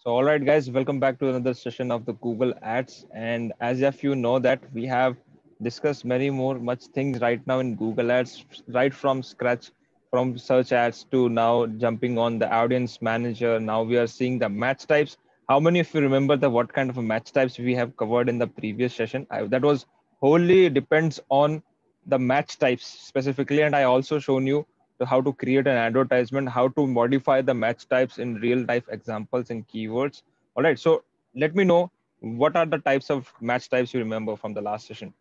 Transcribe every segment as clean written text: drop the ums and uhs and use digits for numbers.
So, all right, guys, welcome back to another session of the Google Ads. And as if you know that we have discussed many more much things right now in Google Ads, right from scratch, from search ads to now jumping on the audience manager. Now we are seeing the match types. How many of you remember the what kind of a match types we have covered in the previous session? That was wholly depends on the match types specifically, and I also shown you to how to create an advertisement, how to modify the match types in real life examples and keywords. All right, so let me know what are the types of match types you remember from the last session.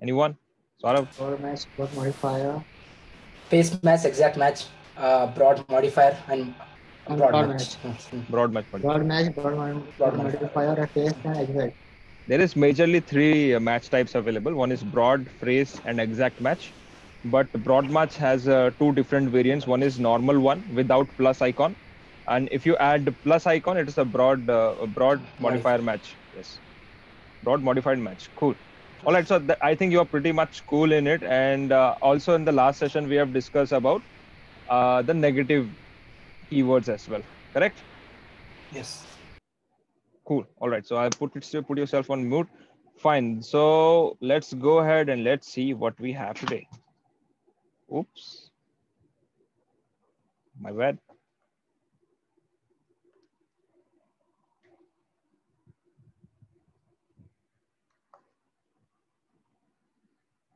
Anyone? Saurav? Broad match, broad modifier, Pace match, exact match, broad modifier, and and broad broad match. match. Broad match modifier. Broad match, Broad broad modifier. modifier, a face and exact. There is majorly three match types available. One is broad, phrase, and exact match. But broad match has two different variants. One is normal one without plus icon, and if you add plus icon, it is a broad modifier match. Yes, broad modified match. Cool. All right, so I think you are pretty much cool in it. And also in the last session, we have discussed about the negative keywords as well. Correct? Yes. Cool. All right. So I put yourself on mute. Fine. So let's go ahead and let's see what we have today. Oops. My bad.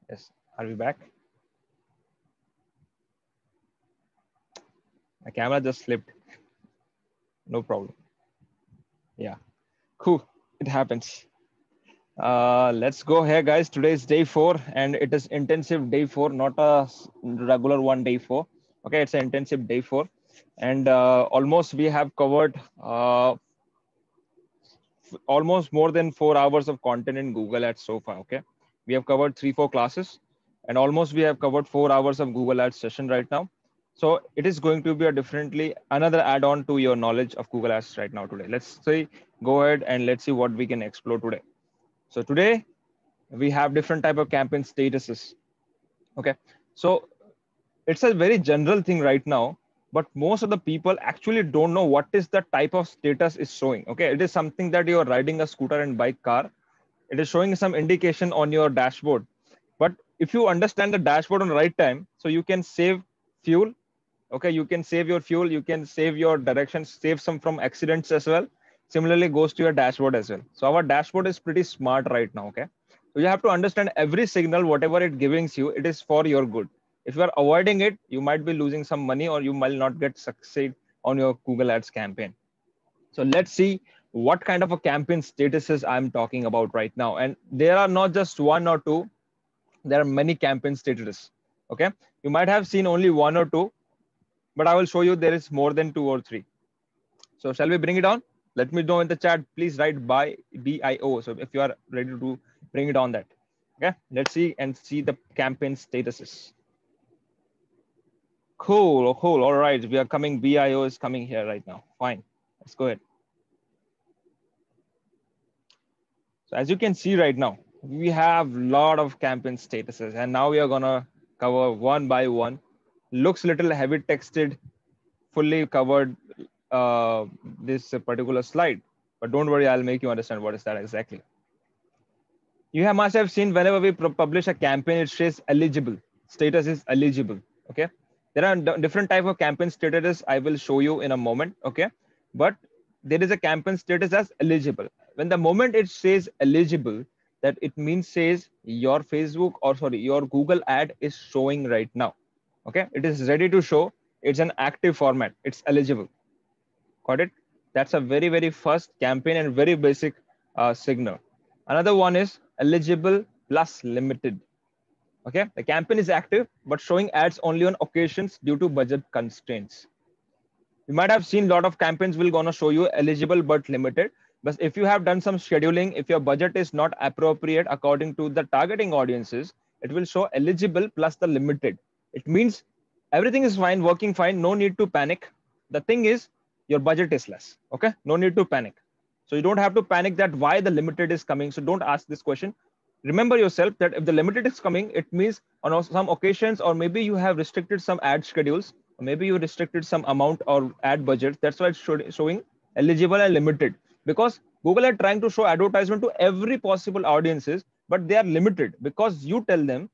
Yes. Are we back? My camera just slipped. No problem. Yeah. Cool. It happens. Let's go here, guys. Today is day 4, and it is intensive day 4, not a regular one day 4. Okay, it's an intensive day 4, and almost we have covered almost more than 4 hours of content in Google Ads so far. Okay, we have covered 3-4 classes, and almost we have covered 4 hours of Google Ads session right now. So it is going to be a differently another add-on to your knowledge of Google Ads right now today. Let's say go ahead and let's see what we can explore today. So today we have different type of campaign statuses. Okay, so it's a very general thing right now, but most of the people actually don't know what is the type of status is showing. Okay, it is something that you're riding a scooter and bike car. It is showing some indication on your dashboard, but if you understand the dashboard on the right time, so you can save fuel. Okay, you can save your fuel, you can save your directions, save some from accidents as well. Similarly goes to your dashboard as well. So our dashboard is pretty smart right now. Okay, so you have to understand every signal, whatever it gives you, it is for your good. If you are avoiding it, you might be losing some money, or you might not get succeed on your Google Ads campaign. So let's see what kind of a campaign statuses I'm talking about right now. And there are not just one or two, there are many campaign statuses. Okay, you might have seen only one or two, but I will show you there is more than 2 or 3. So shall we bring it on? Let me know in the chat. Please write by BIO. So if you are ready to bring it on that. Okay, let's see and see the campaign statuses. Cool, cool. All right, we are coming. BIO is coming here right now. Fine, let's go ahead. So as you can see right now, we have a lot of campaign statuses, and now we are gonna cover one by one. Looks little heavy texted, fully covered this particular slide, but don't worry, I'll make you understand what is that exactly. Must have seen whenever we publish a campaign, it says eligible. Status is eligible. Okay, there are different type of campaign status. I will show you in a moment. Okay, but there is a campaign status as eligible. When the moment it says eligible, that it means says your Facebook, or sorry, your Google ad is showing right now. Okay, it is ready to show. It's an active format. It's eligible. Got it? That's a very first campaign and very basic signal. Another one is eligible plus limited. Okay, the campaign is active but showing ads only on occasions due to budget constraints. You might have seen a lot of campaigns will gonna show you eligible but limited. But if you have done some scheduling, if your budget is not appropriate according to the targeting audiences, it will show eligible plus the limited. It means everything is fine, working fine, no need to panic. The thing is your budget is less. Okay, no need to panic. So you don't have to panic that why the limited is coming. So don't ask this question. Remember yourself that if the limited is coming, it means on some occasions, or maybe you have restricted some ad schedules, maybe you restricted some amount or ad budget. That's why it's showing eligible and limited, because Google are trying to show advertisement to every possible audiences, but they are limited because you tell them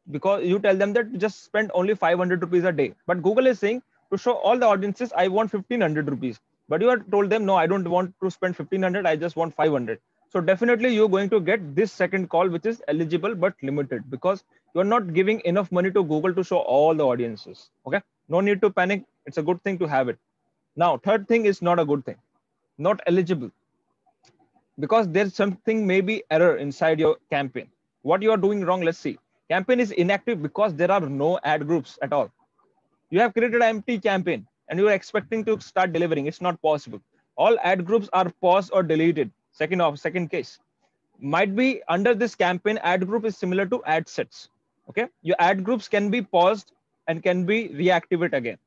that just spend only 500 rupees a day. But Google is saying to show all the audiences, I want 1500 rupees. But you are told them, no, I don't want to spend 1500. I just want 500. So definitely you're going to get this second call, which is eligible but limited, because you're not giving enough money to Google to show all the audiences. Okay. No need to panic. It's a good thing to have it. Now, third thing is not a good thing, not eligible, because there's something maybe error inside your campaign. What you are doing wrong, let's see. Campaign is inactive because there are no ad groups at all. You have created an empty campaign and you are expecting to start delivering. It's not possible. All ad groups are paused or deleted. Second case. Might be under this campaign, ad group is similar to ad sets. Okay. Your ad groups can be paused and can be reactivated again.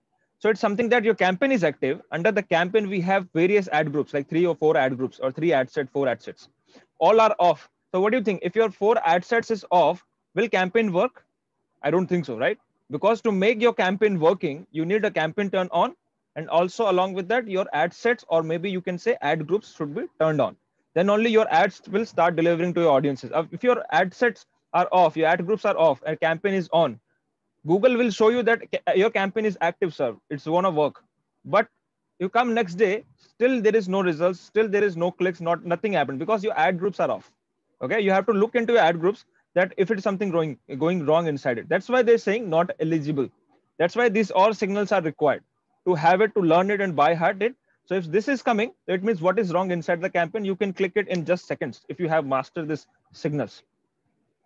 So it's something that your campaign is active. Under the campaign, we have various ad groups, like 3 or 4 ad groups, or 3 ad set, 4 ad sets. All are off. So what do you think? If your 4 ad sets is off, will campaign work? I don't think so, right? Because to make your campaign working, you need a campaign turn on. And also along with that, your ad sets, or maybe you can say ad groups, should be turned on. Then only your ads will start delivering to your audiences. If your ad sets are off, your ad groups are off, and campaign is on, Google will show you that your campaign is active, sir. It's gonna work. But you come next day, still there is no results, still there is no clicks, nothing happened, because your ad groups are off. Okay, you have to look into your ad groups, that if it's something going wrong inside it. That's why they're saying not eligible. That's why these all signals are required to have it, to learn it and by heart it. So if this is coming, it means what is wrong inside the campaign. You can click it in just seconds if you have mastered this signals.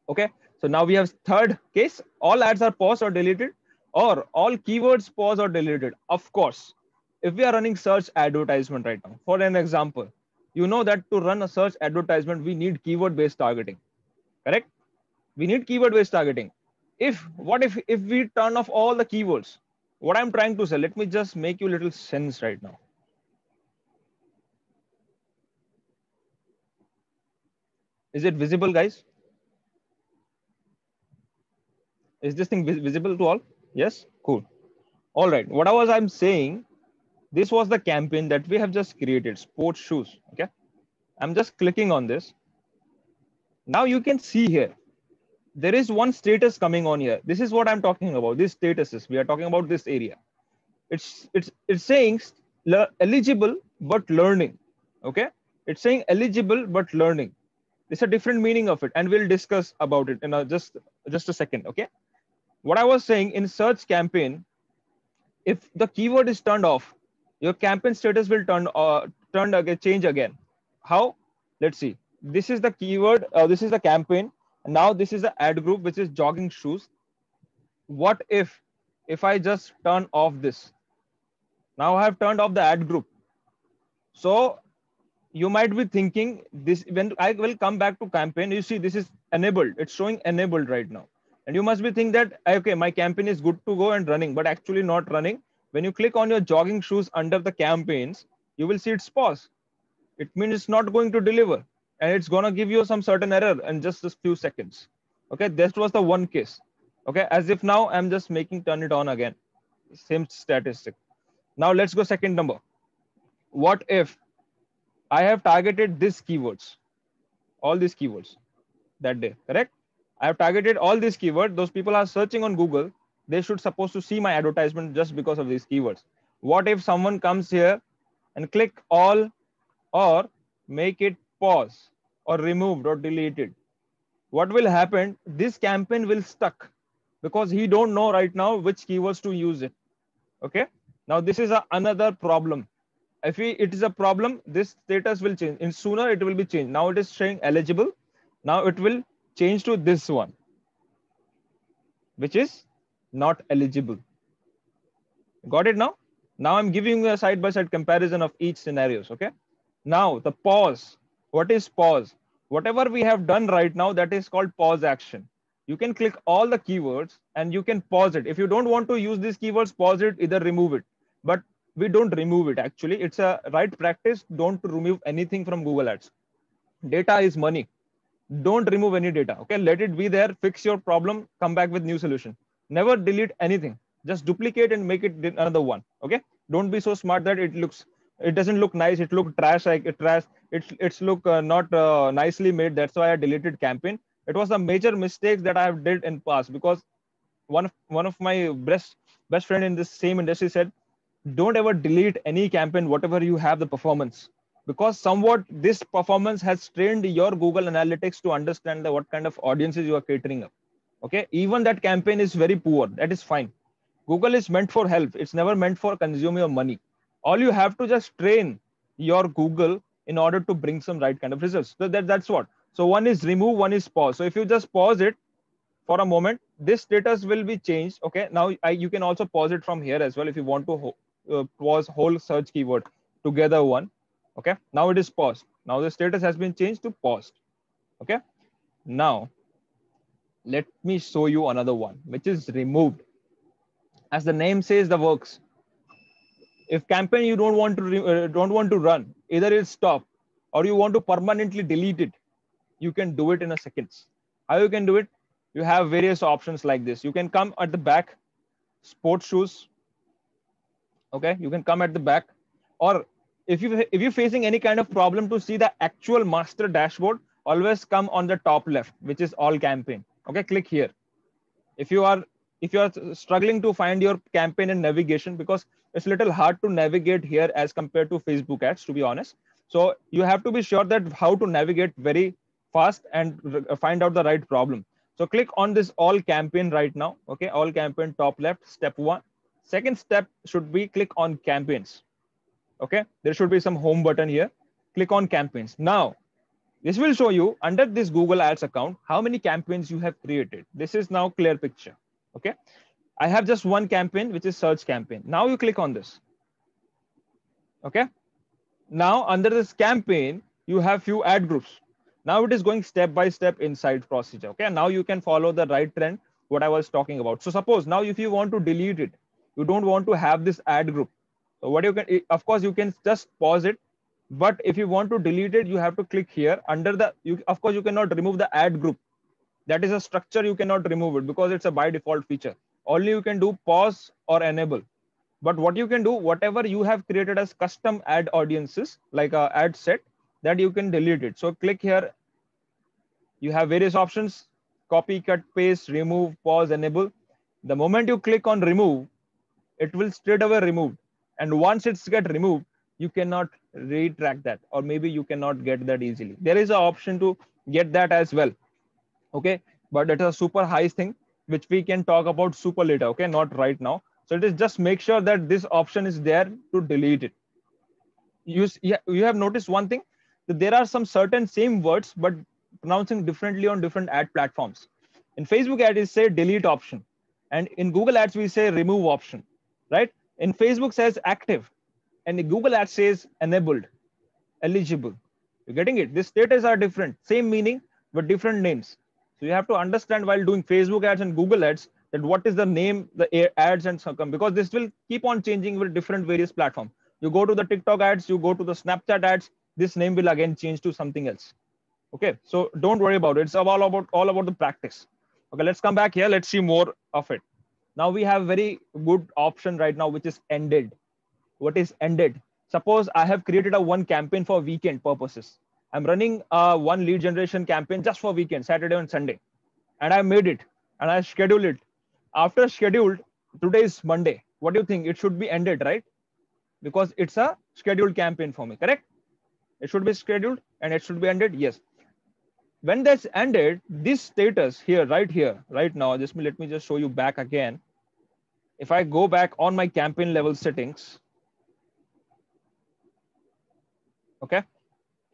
Okay, so now we have third case. All ads are paused or deleted, or all keywords paused or deleted. Of course, if we are running search advertisement right now, for an example, you know that to run a search advertisement, we need keyword based targeting. Correct? We need keyword based targeting. What if we turn off all the keywords? What I'm trying to say, let me just make you a little sense right now. Is it visible, guys? Is this thing visible to all? Yes, cool. All right, I'm saying, this was the campaign that we have just created, sports shoes. Okay, I'm just clicking on this. Now you can see here, there is one status coming on here. This is what I'm talking about. These statuses, we are talking about this area. It's saying eligible but learning. Okay, it's saying eligible but learning. It's a different meaning of it, and we'll discuss about it in just a second. Okay, what I was saying, in search campaign, if the keyword is turned off, your campaign status will change again. How? Let's see. This is the keyword. This is the campaign. And now this is the ad group, which is jogging shoes. What if I just turn off this? Now I have turned off the ad group. So you might be thinking this, when I will come back to campaign, you see this is enabled. It's showing enabled right now. And you must be thinking that, okay, my campaign is good to go and running, but actually not running. When you click on your jogging shoes under the campaigns, you will see it's paused. It means it's not going to deliver, and it's going to give you some certain error in just a few seconds. Okay, that was the one case. Okay, as if now I'm just turn it on again. Same statistic. Now let's go second number. What if I have targeted these keywords, all these keywords that day, correct? I have targeted all these keywords. Those people are searching on Google. They should supposed to see my advertisement just because of these keywords. What if someone comes here and click all, or make it pause, or removed or deleted? What will happen? This campaign will stuck, because he don't know right now which keywords to use it. Okay. Now this is another problem. If it is a problem, this status will change. In sooner it will be changed. Now it is showing eligible. Now it will change to this one, which is not eligible. Got it now? Now I'm giving you a side-by-side comparison of each scenarios. Okay. Now the pause. What is pause? Whatever we have done right now, that is called pause action. You can click all the keywords and you can pause it. If you don't want to use these keywords, pause it, either remove it. But we don't remove it. Actually, it's a right practice. Don't remove anything from Google Ads. Data is money. Don't remove any data. Okay, let it be there. Fix your problem. Come back with new solution. Never delete anything. Just duplicate and make it another one. Okay, don't be so smart that it doesn't look nice, it look trash, like it trash, it's look not nicely made. That's why I deleted campaign. It was a major mistake that I have did in past, because one of my best friend in this same industry said, don't ever delete any campaign whatever you have the performance, because somewhat this performance has trained your Google Analytics to understand what kind of audiences you are catering up. Okay, even that campaign is very poor, that is fine. Google is meant for help, it's never meant for consuming your money. All you have to just train your Google in order to bring some right kind of results. So that's what. So one is remove, one is pause. So if you just pause it for a moment, this status will be changed. Okay, now you can also pause it from here as well if you want to pause whole search keyword together one. Okay, now it is paused. Now the status has been changed to paused. Okay, now let me show you another one which is removed. As the name says, the works. If campaign you don't want to run, either it's stop or you want to permanently delete it, you can do it in a seconds. How you can do it? You have various options like this. You can come at the back, sports shoes. Okay, you can come at the back, or if you're facing any kind of problem to see the actual master dashboard, always come on the top left, which is all campaign. Okay, click here. If you are struggling to find your campaign in navigation, because it's a little hard to navigate here as compared to Facebook ads, to be honest. So you have to be sure that how to navigate very fast and find out the right problem. So click on this all campaign right now. Okay, all campaign top left, step one. Second step should be click on campaigns. Okay, there should be some home button here. Click on campaigns. Now this will show you under this Google Ads account how many campaigns you have created. This is now clear picture. Okay, I have just one campaign, which is search campaign. Now you click on this. Okay, now under this campaign you have few ad groups. Now it is going step by step inside procedure. Okay, now you can follow the right trend what I was talking about. So suppose now if you want to delete it, you don't want to have this ad group. So what you can, of course you can just pause it, but if you want to delete it, you have to click here under the, of course you cannot remove the ad group. That is a structure, you cannot remove it because it's a by default feature. Only you can do pause or enable. But what you can do, whatever you have created as custom ad audiences, like a ad set, that you can delete it. So click here. You have various options: copy, cut, paste, remove, pause, enable. The moment you click on remove, it will straight away remove. And once it's get removed, you cannot retract that, or maybe you cannot get that easily. There is an option to get that as well. Okay, but it's a super high thing which we can talk about super later. Okay, not right now. So it is just make sure that this option is there to delete it. You have noticed one thing, that there are some certain same words but pronouncing differently on different ad platforms. In Facebook ad is say delete option, and in Google Ads we say remove option, right? In Facebook says active, and the Google Ads says enabled, eligible. You're getting it? These status are different, same meaning but different names. So you have to understand while doing Facebook ads and Google ads that what is the name, the ads and so, because this will keep on changing with different various platforms. You go to the TikTok ads, you go to the Snapchat ads, this name will again change to something else. Okay, so don't worry about it. It's all about the practice. Okay, let's come back here. Let's see more of it. Now we have very good option right now, which is ended. What is ended? Suppose I have created a one campaign for weekend purposes. I'm running one lead generation campaign just for weekend, Saturday and Sunday. And I made it and I scheduled it. After scheduled, today is Monday. What do you think? It should be ended, right? Because it's a scheduled campaign for me, correct? It should be scheduled and it should be ended. Yes. When that's ended, this status here, right now, let me just show you back again. If I go back on my campaign level settings, okay,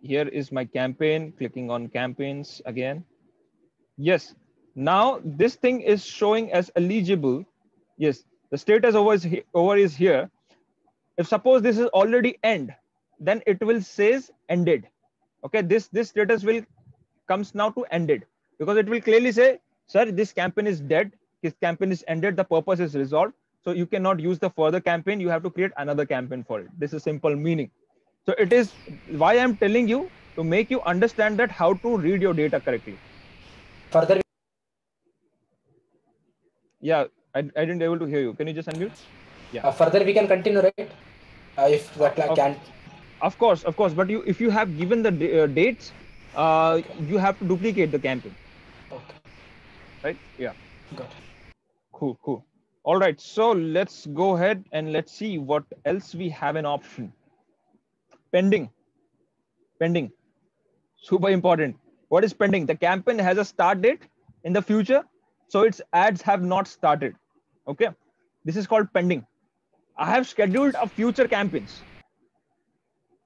here is my campaign, clicking on campaigns again. Yes, now this thing is showing as eligible. Yes, the status over is here. If suppose this is already end, then it will says ended. Okay, this status will comes now to ended, because it will clearly say, sir, this campaign is dead, this campaign is ended, the purpose is resolved. So you cannot use the further campaign, you have to create another campaign for it. This is simple meaning. So it is why I'm telling you, to make you understand that how to read your data correctly. Further. Yeah, I didn't able to hear you. Can you just unmute? Yeah. Further, we can continue, right? If the can. Of course. But if you have given the dates, you have to duplicate the campaign. Okay. Right? Yeah. Got it. Cool. All right. So let's go ahead and let's see what else we have an option. Pending. Super important. What is pending? The campaign has a start date in the future, so its ads have not started. Okay. This is called pending. I have scheduled a future campaigns.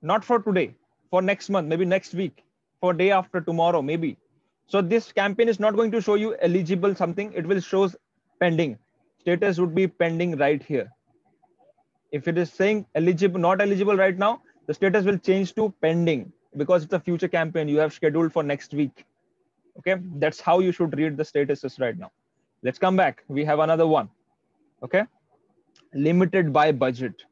Not for today, for next month, maybe next week, for day after tomorrow, maybe. So this campaign is not going to show you eligible something. It will show pending. Status would be pending right here. If it is saying eligible, not eligible right now, the status will change to pending because it's a future campaign you have scheduled for next week. Okay, that's how you should read the statuses right now. Let's come back. We have another one. Okay, limited by budget.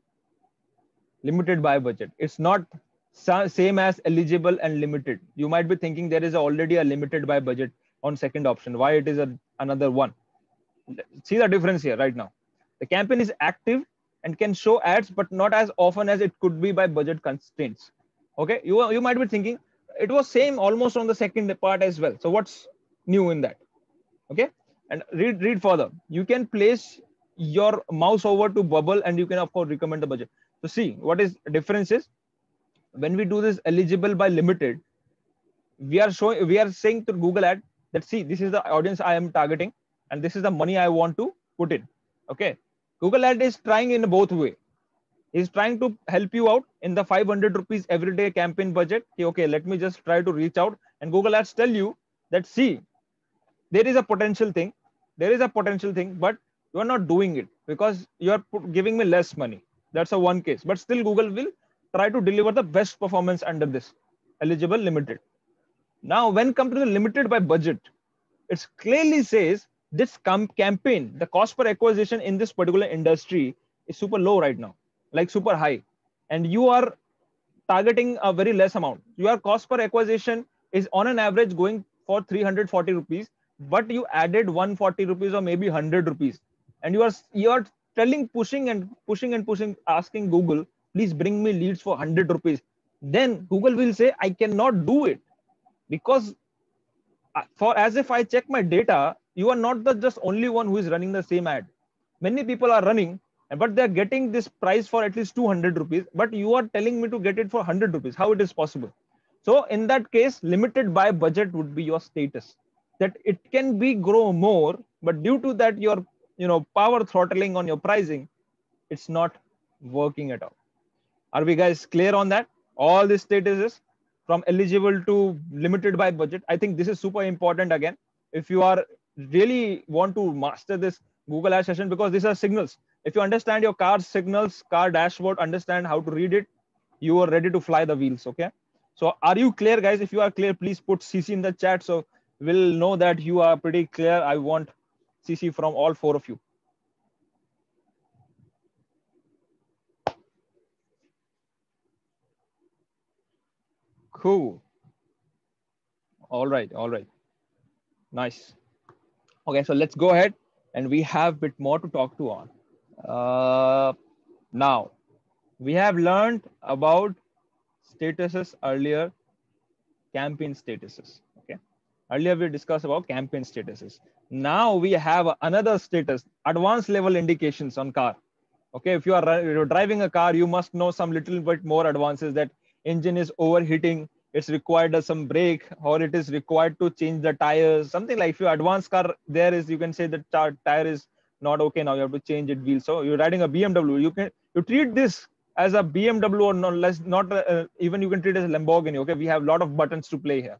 Limited by budget. It's not same as eligible and limited. You might be thinking there is already a limited by budget on second option. Why it is another one? See the difference here right now. The campaign is active and can show ads, but not as often as it could be by budget constraints. Okay, you might be thinking it was same almost on the second part as well. So what's new in that? Okay, and read further. You can place your mouse over to bubble, and you can of course recommend the budget. So see what is difference is when we do this eligible by limited, we are saying to Google ad that see, this is the audience I am targeting, and this is the money I want to put in. Okay, Google ad is trying in both way. He's trying to help you out in the 500 rupees everyday campaign budget. Okay, let me just try to reach out, and Google ads tell you that see, there is a potential thing, but you are not doing it because you are giving me less money. That's a one case, but still Google will try to deliver the best performance under this eligible limited. Now, when come to the limited by budget, it clearly says this campaign, the cost per acquisition in this particular industry is super low right now, like super high, and you are targeting a very less amount. Your cost per acquisition is on an average going for 340 rupees, but you added 140 rupees or maybe 100 rupees, and you are pushing, asking Google, please bring me leads for 100 rupees. Then Google will say, I cannot do it because for as if I check my data, you are not the just only one who is running the same ad. Many people are running, but they're getting this price for at least 200 rupees, but you are telling me to get it for 100 rupees. How it is possible? So in that case, limited by budget would be your status, that it can be grow more, but due to that, your power throttling on your pricing, it's not working at all. Are we guys clear on that? All the statuses from eligible to limited by budget. I think this is super important again. If you are really want to master this Google Ads session, because these are signals. If you understand your car signals, car dashboard, understand how to read it, you are ready to fly the wheels. Okay. So are you clear, guys? If you are clear, please put CC in the chat so we'll know that you are pretty clear. I want CC from all four of you. Cool. All right. Nice. Okay, so let's go ahead, and we have a bit more to talk to on. Now, we have learned about statuses earlier, campaign statuses. Okay, earlier we discussed about campaign statuses. Now we have another status, advanced level indications on car. Okay, if you're driving a car, you must know some little bit more advances, that engine is overheating, it's required some brake, or it is required to change the tires, something like. If you advanced car, there is, you can say the tire is not okay, now you have to change it wheel. So you're riding a BMW, you treat this as a BMW, or not even you can treat it as a Lamborghini. Okay, we have a lot of buttons to play here,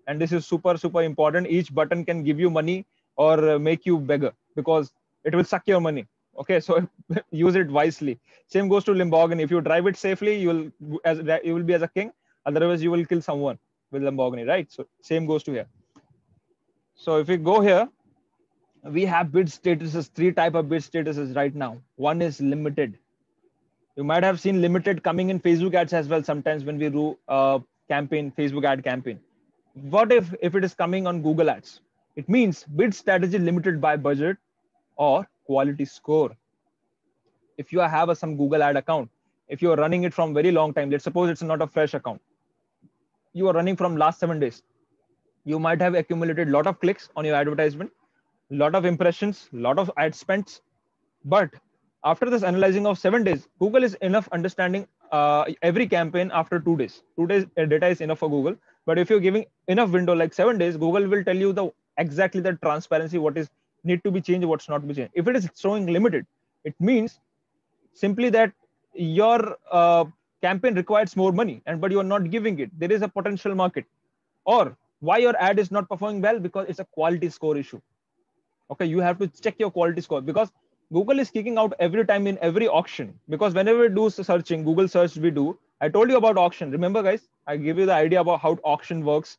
and this is super important. Each button can give you money or make you beggar, because it will suck your money. Okay, so use it wisely. Same goes to Lamborghini. If you drive it safely, you will be as a king. Otherwise, you will kill someone with Lamborghini, right? So same goes to here. So if we go here, we have bid statuses, 3 type of bid statuses right now. One is limited. You might have seen limited coming in Facebook ads as well. Sometimes when we do campaign, Facebook ad campaign. What if it is coming on Google ads? It means bid strategy limited by budget or quality score. If you have some Google ad account, if you're running it from very long time, let's suppose it's not a fresh account, you are running from last 7 days, you might have accumulated a lot of clicks on your advertisement, lot of impressions, lot of ad spends. But after this analyzing of 7 days, Google is enough understanding every campaign after 2 days. 2 days data is enough for Google. But if you're giving enough window like 7 days, Google will tell you the exactly the transparency, what is need to be changed, what's not to be changed. If it is showing limited, it means simply that your campaign requires more money, and but you are not giving it. There is a potential market. Or why your ad is not performing well? Because it's a quality score issue. Okay, you have to check your quality score, because Google is kicking out every time in every auction. Because whenever we do searching, Google search we do, I told you about auction. Remember, guys, I give you the idea about how auction works.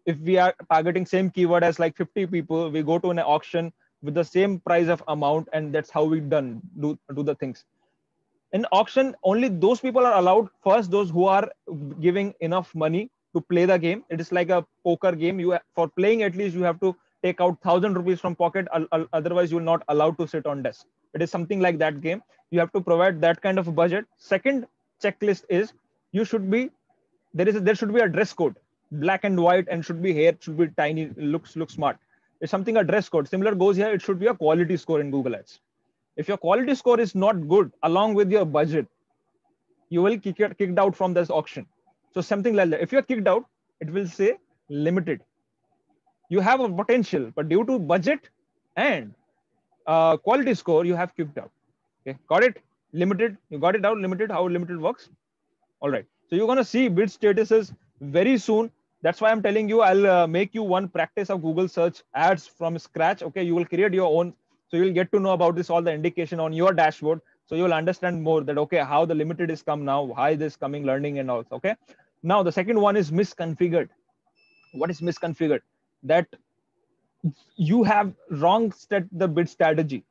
If we are targeting same keyword as like 50 people, we go to an auction with the same price of amount, and that's how we do the things. In auction, only those people are allowed. First, those who are giving enough money to play the game. It is like a poker game. You, for playing, at least you have to take out 1,000 rupees from pocket. Otherwise, you will not allowed to sit on desk. It is something like that game. You have to provide that kind of a budget. Second checklist is you should be there should be a dress code, black and white, and should be hair should be tiny, look smart. It's something a dress code. Similar goes here. It should be a quality score in Google Ads. If your quality score is not good along with your budget, you will kicked out from this auction. So something like that. If you're kicked out, it will say limited. You have a potential, but due to budget and quality score, you have kicked out. Okay, got it? Limited. You got it out. Limited. How limited works? All right. So you're gonna see bid statuses very soon. That's why I'm telling you, I'll make you one practice of Google search ads from scratch. Okay, you will create your own. So you'll get to know about this, all the indication on your dashboard. So you'll understand more that, okay, how the limited is come now, how this coming, learning and all. Okay. Now the second one is misconfigured. What is misconfigured? That you have wrong the bid strategy.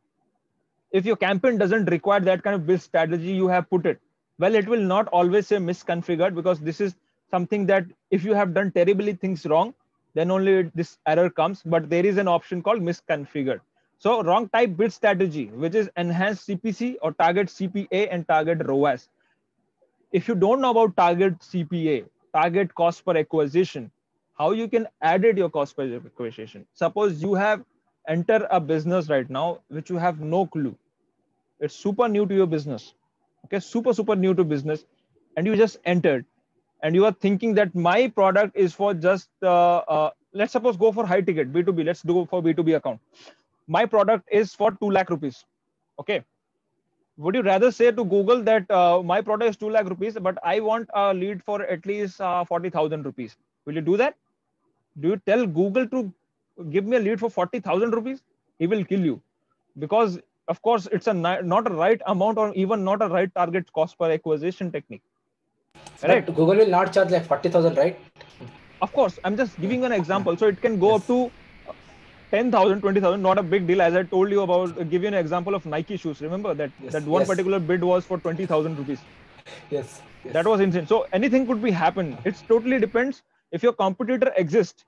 If your campaign doesn't require that kind of bid strategy, you have put it. Well, it will not always say misconfigured, because this is something that if you have done terribly things wrong, then only this error comes. But there is an option called misconfigured. So wrong type bid strategy, which is enhanced CPC or target CPA and target ROAS. If you don't know about target CPA, target cost per acquisition, how you can add it your cost per acquisition. Suppose you have entered a business right now, which you have no clue. It's super new to your business. Okay, super new to business, and you just entered, and you are thinking that my product is for just let's suppose go for high ticket B2B. Let's do for B2B account. My product is for 2 lakh rupees. Okay. Would you rather say to Google that my product is 2 lakh rupees, but I want a lead for at least 40,000 rupees? Will you do that? Do you tell Google to give me a lead for 40,000 rupees? He will kill you, because of course it's not a right amount, or even not a right target cost per acquisition technique. Right. Google will not charge like 40,000, right? Of course, I'm just giving an example. So it can go up to 10,000, 20,000, not a big deal. As I told you about, give you an example of Nike shoes. Remember that one particular bid was for 20,000 rupees. Yes. That was insane. So anything could be happen. It totally depends. If your competitor exists,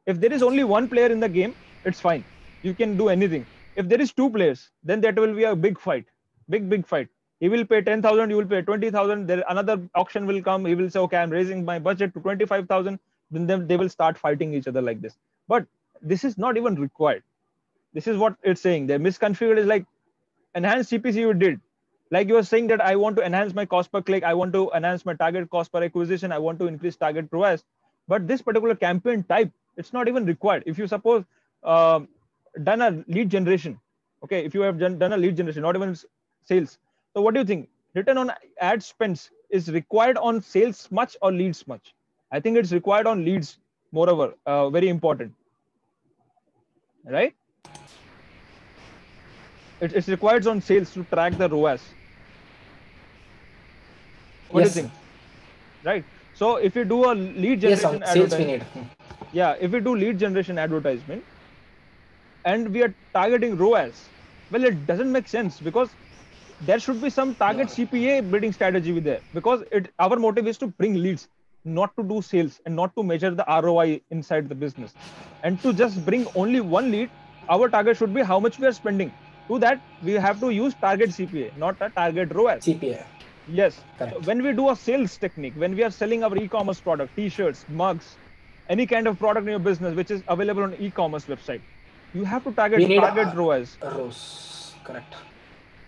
if there is only one player in the game, it's fine. You can do anything. If there is 2 players, then that will be a big fight, big fight. He will pay 10,000, you will pay 20,000. There another auction will come. He will say, okay, I'm raising my budget to 25,000. Then they will start fighting each other like this. But this is not even required. This is what it's saying. The misconfigured is like enhanced CPC you did. Like you were saying that I want to enhance my cost per click. I want to enhance my target cost per acquisition. I want to increase target ROAS. But this particular campaign type, it's not even required. If you suppose done a lead generation, okay, if you have done a lead generation, not even sales. So what do you think? Return on ad spends is required on sales much or leads much? I think it's required on leads, moreover, very important. Right? It's required on sales to track the ROAS. What do you think? Right. So if you do a lead generation advertisement, if we do lead generation advertisement and we are targeting ROAS, well, it doesn't make sense, because there should be some target CPA bidding strategy with there, because our motive is to bring leads, not to do sales and not to measure the ROI inside the business. And to just bring only one lead, our target should be how much we are spending. To that, we have to use target CPA, not a target ROAS. CPA. Yes. Correct. So when we do a sales technique, when we are selling our e-commerce product, t-shirts, mugs, any kind of product in your business which is available on e-commerce website, you have to We need target ROAS. ROAS. Correct.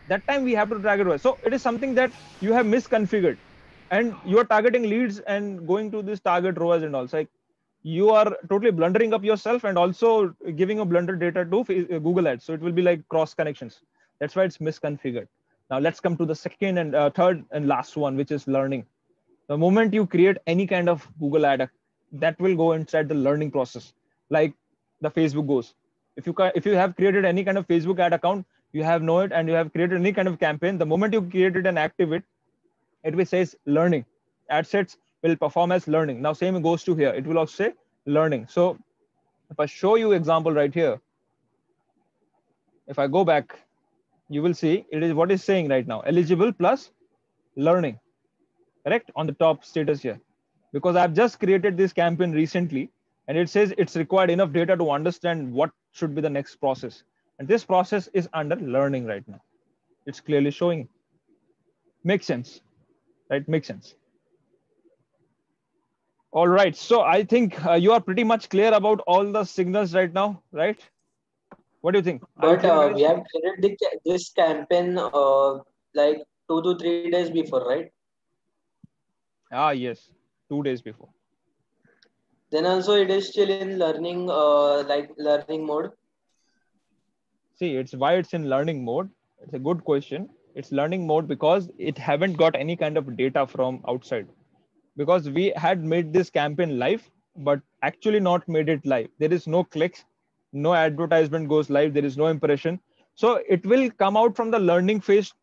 That time we have to target ROAS. So it is something that you have misconfigured, and you are targeting leads and going to this target ROAS and also like you are totally blundering up yourself and also giving a blunder data to Google Ads. So it will be like cross connections. That's why it's misconfigured. Now let's come to the second and third and last one, which is learning. The moment you create any kind of Google ad, that will go inside the learning process, like the Facebook goes. If you have created any kind of Facebook ad account, you have know it, and you have created any kind of campaign. The moment you create it and active it will says learning. Ad sets will perform as learning. Now same goes to here. It will also say learning. So if I show you example right here, if I go back, you will see it is what is saying right now, eligible plus learning, correct, on the top status here, because I've just created this campaign recently, and it says it's required enough data to understand what should be the next process. And this process is under learning right now. It's clearly showing. Makes sense, right? Makes sense. All right. So I think you are pretty much clear about all the signals right now, right? What do you think? Are you But clear, guys? we have created this campaign like 2 to 3 days before, right? Ah, yes. 2 days before. Then also it is still in learning, like learning mode. See, it's why it's in learning mode. It's a good question. It's learning mode because it haven't got any kind of data from outside. Because we had made this campaign live, but actually not made it live. There is no clicks, no advertisement goes live, there is no impression. So it will come out from the learning phase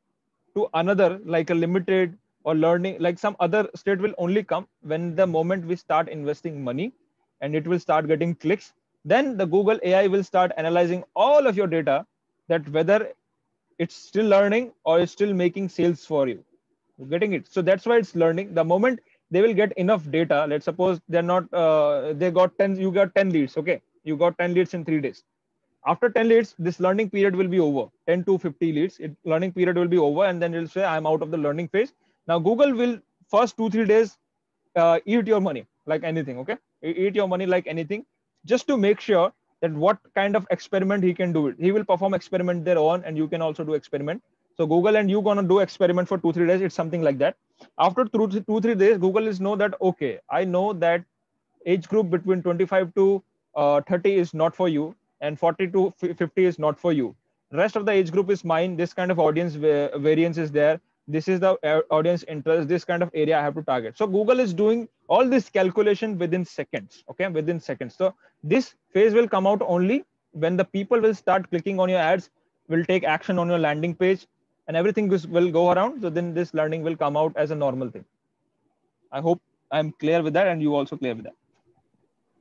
to another, like a limited or learning, like some other state will only come when the moment we start investing money and it will start getting clicks. Then the Google AI will start analyzing all of your data, that whether it's still learning or it's still making sales for you. You're getting it? So that's why it's learning. The moment they will get enough data, let's suppose they're not, they got 10, you got 10 leads. Okay. You got 10 leads in 3 days. After 10 leads, this learning period will be over. 10 to 50 leads, learning period will be over, and then it'll say I'm out of the learning phase. Now Google will first 2-3 days eat your money like anything. Okay, eat your money like anything, just to make sure that what kind of experiment he can do it. He will perform experiment there on, and you can also do experiment. So Google and you gonna do experiment for 2-3 days. It's something like that. After 2-3 days, Google is know that okay, I know that age group between 25 to 30 is not for you, and 40 to 50 is not for you. Rest of the age group is mine. This kind of audience variance is there. This is the audience interest. This kind of area I have to target. So Google is doing all this calculation within seconds. Okay, within seconds. So this phase will come out only when the people will start clicking on your ads, will take action on your landing page, and everything will go around. So then this learning will come out as a normal thing. I hope I'm clear with that, and you also clear with that.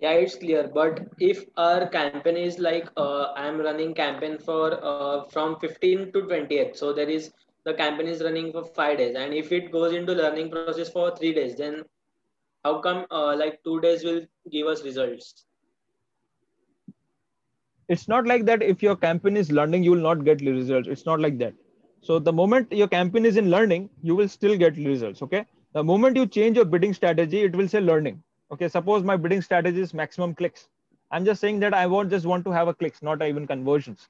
Yeah, it's clear. But if our campaign is like I'm running campaign for from 15 to 20th, so there is the campaign is running for 5 days, and if it goes into learning process for 3 days, then how come like 2 days will give us results? It's not like that. If your campaign is learning, you will not get results. It's not like that. So the moment your campaign is in learning, you will still get results. Okay. The moment you change your bidding strategy, it will say learning. Okay. Suppose my bidding strategy is maximum clicks. I'm just saying that I won't just want to have a clicks, not even conversions.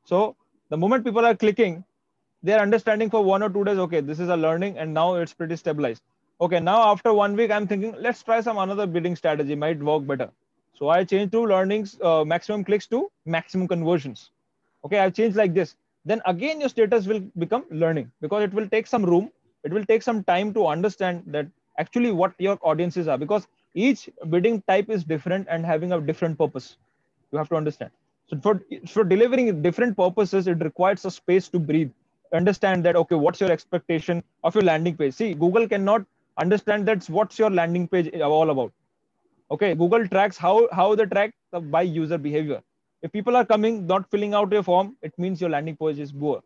So the moment people are clicking, they're understanding for 1 or 2 days. Okay, this is a learning, and now it's pretty stabilized. Okay, now after 1 week, I'm thinking let's try some another bidding strategy, might work better. So I changed to learnings, maximum clicks to maximum conversions. Okay, I've changed like this. Then again, your status will become learning, because it will take some room. It will take some time to understand that actually what your audiences are, because each bidding type is different and having a different purpose. You have to understand. So for delivering different purposes, it requires a space to breathe. Understand that, okay, what's your expectation of your landing page? See, Google cannot understand that's what's your landing page all about. Okay, Google tracks how they track by user behavior. If people are coming not filling out your form, it means your landing page is poor.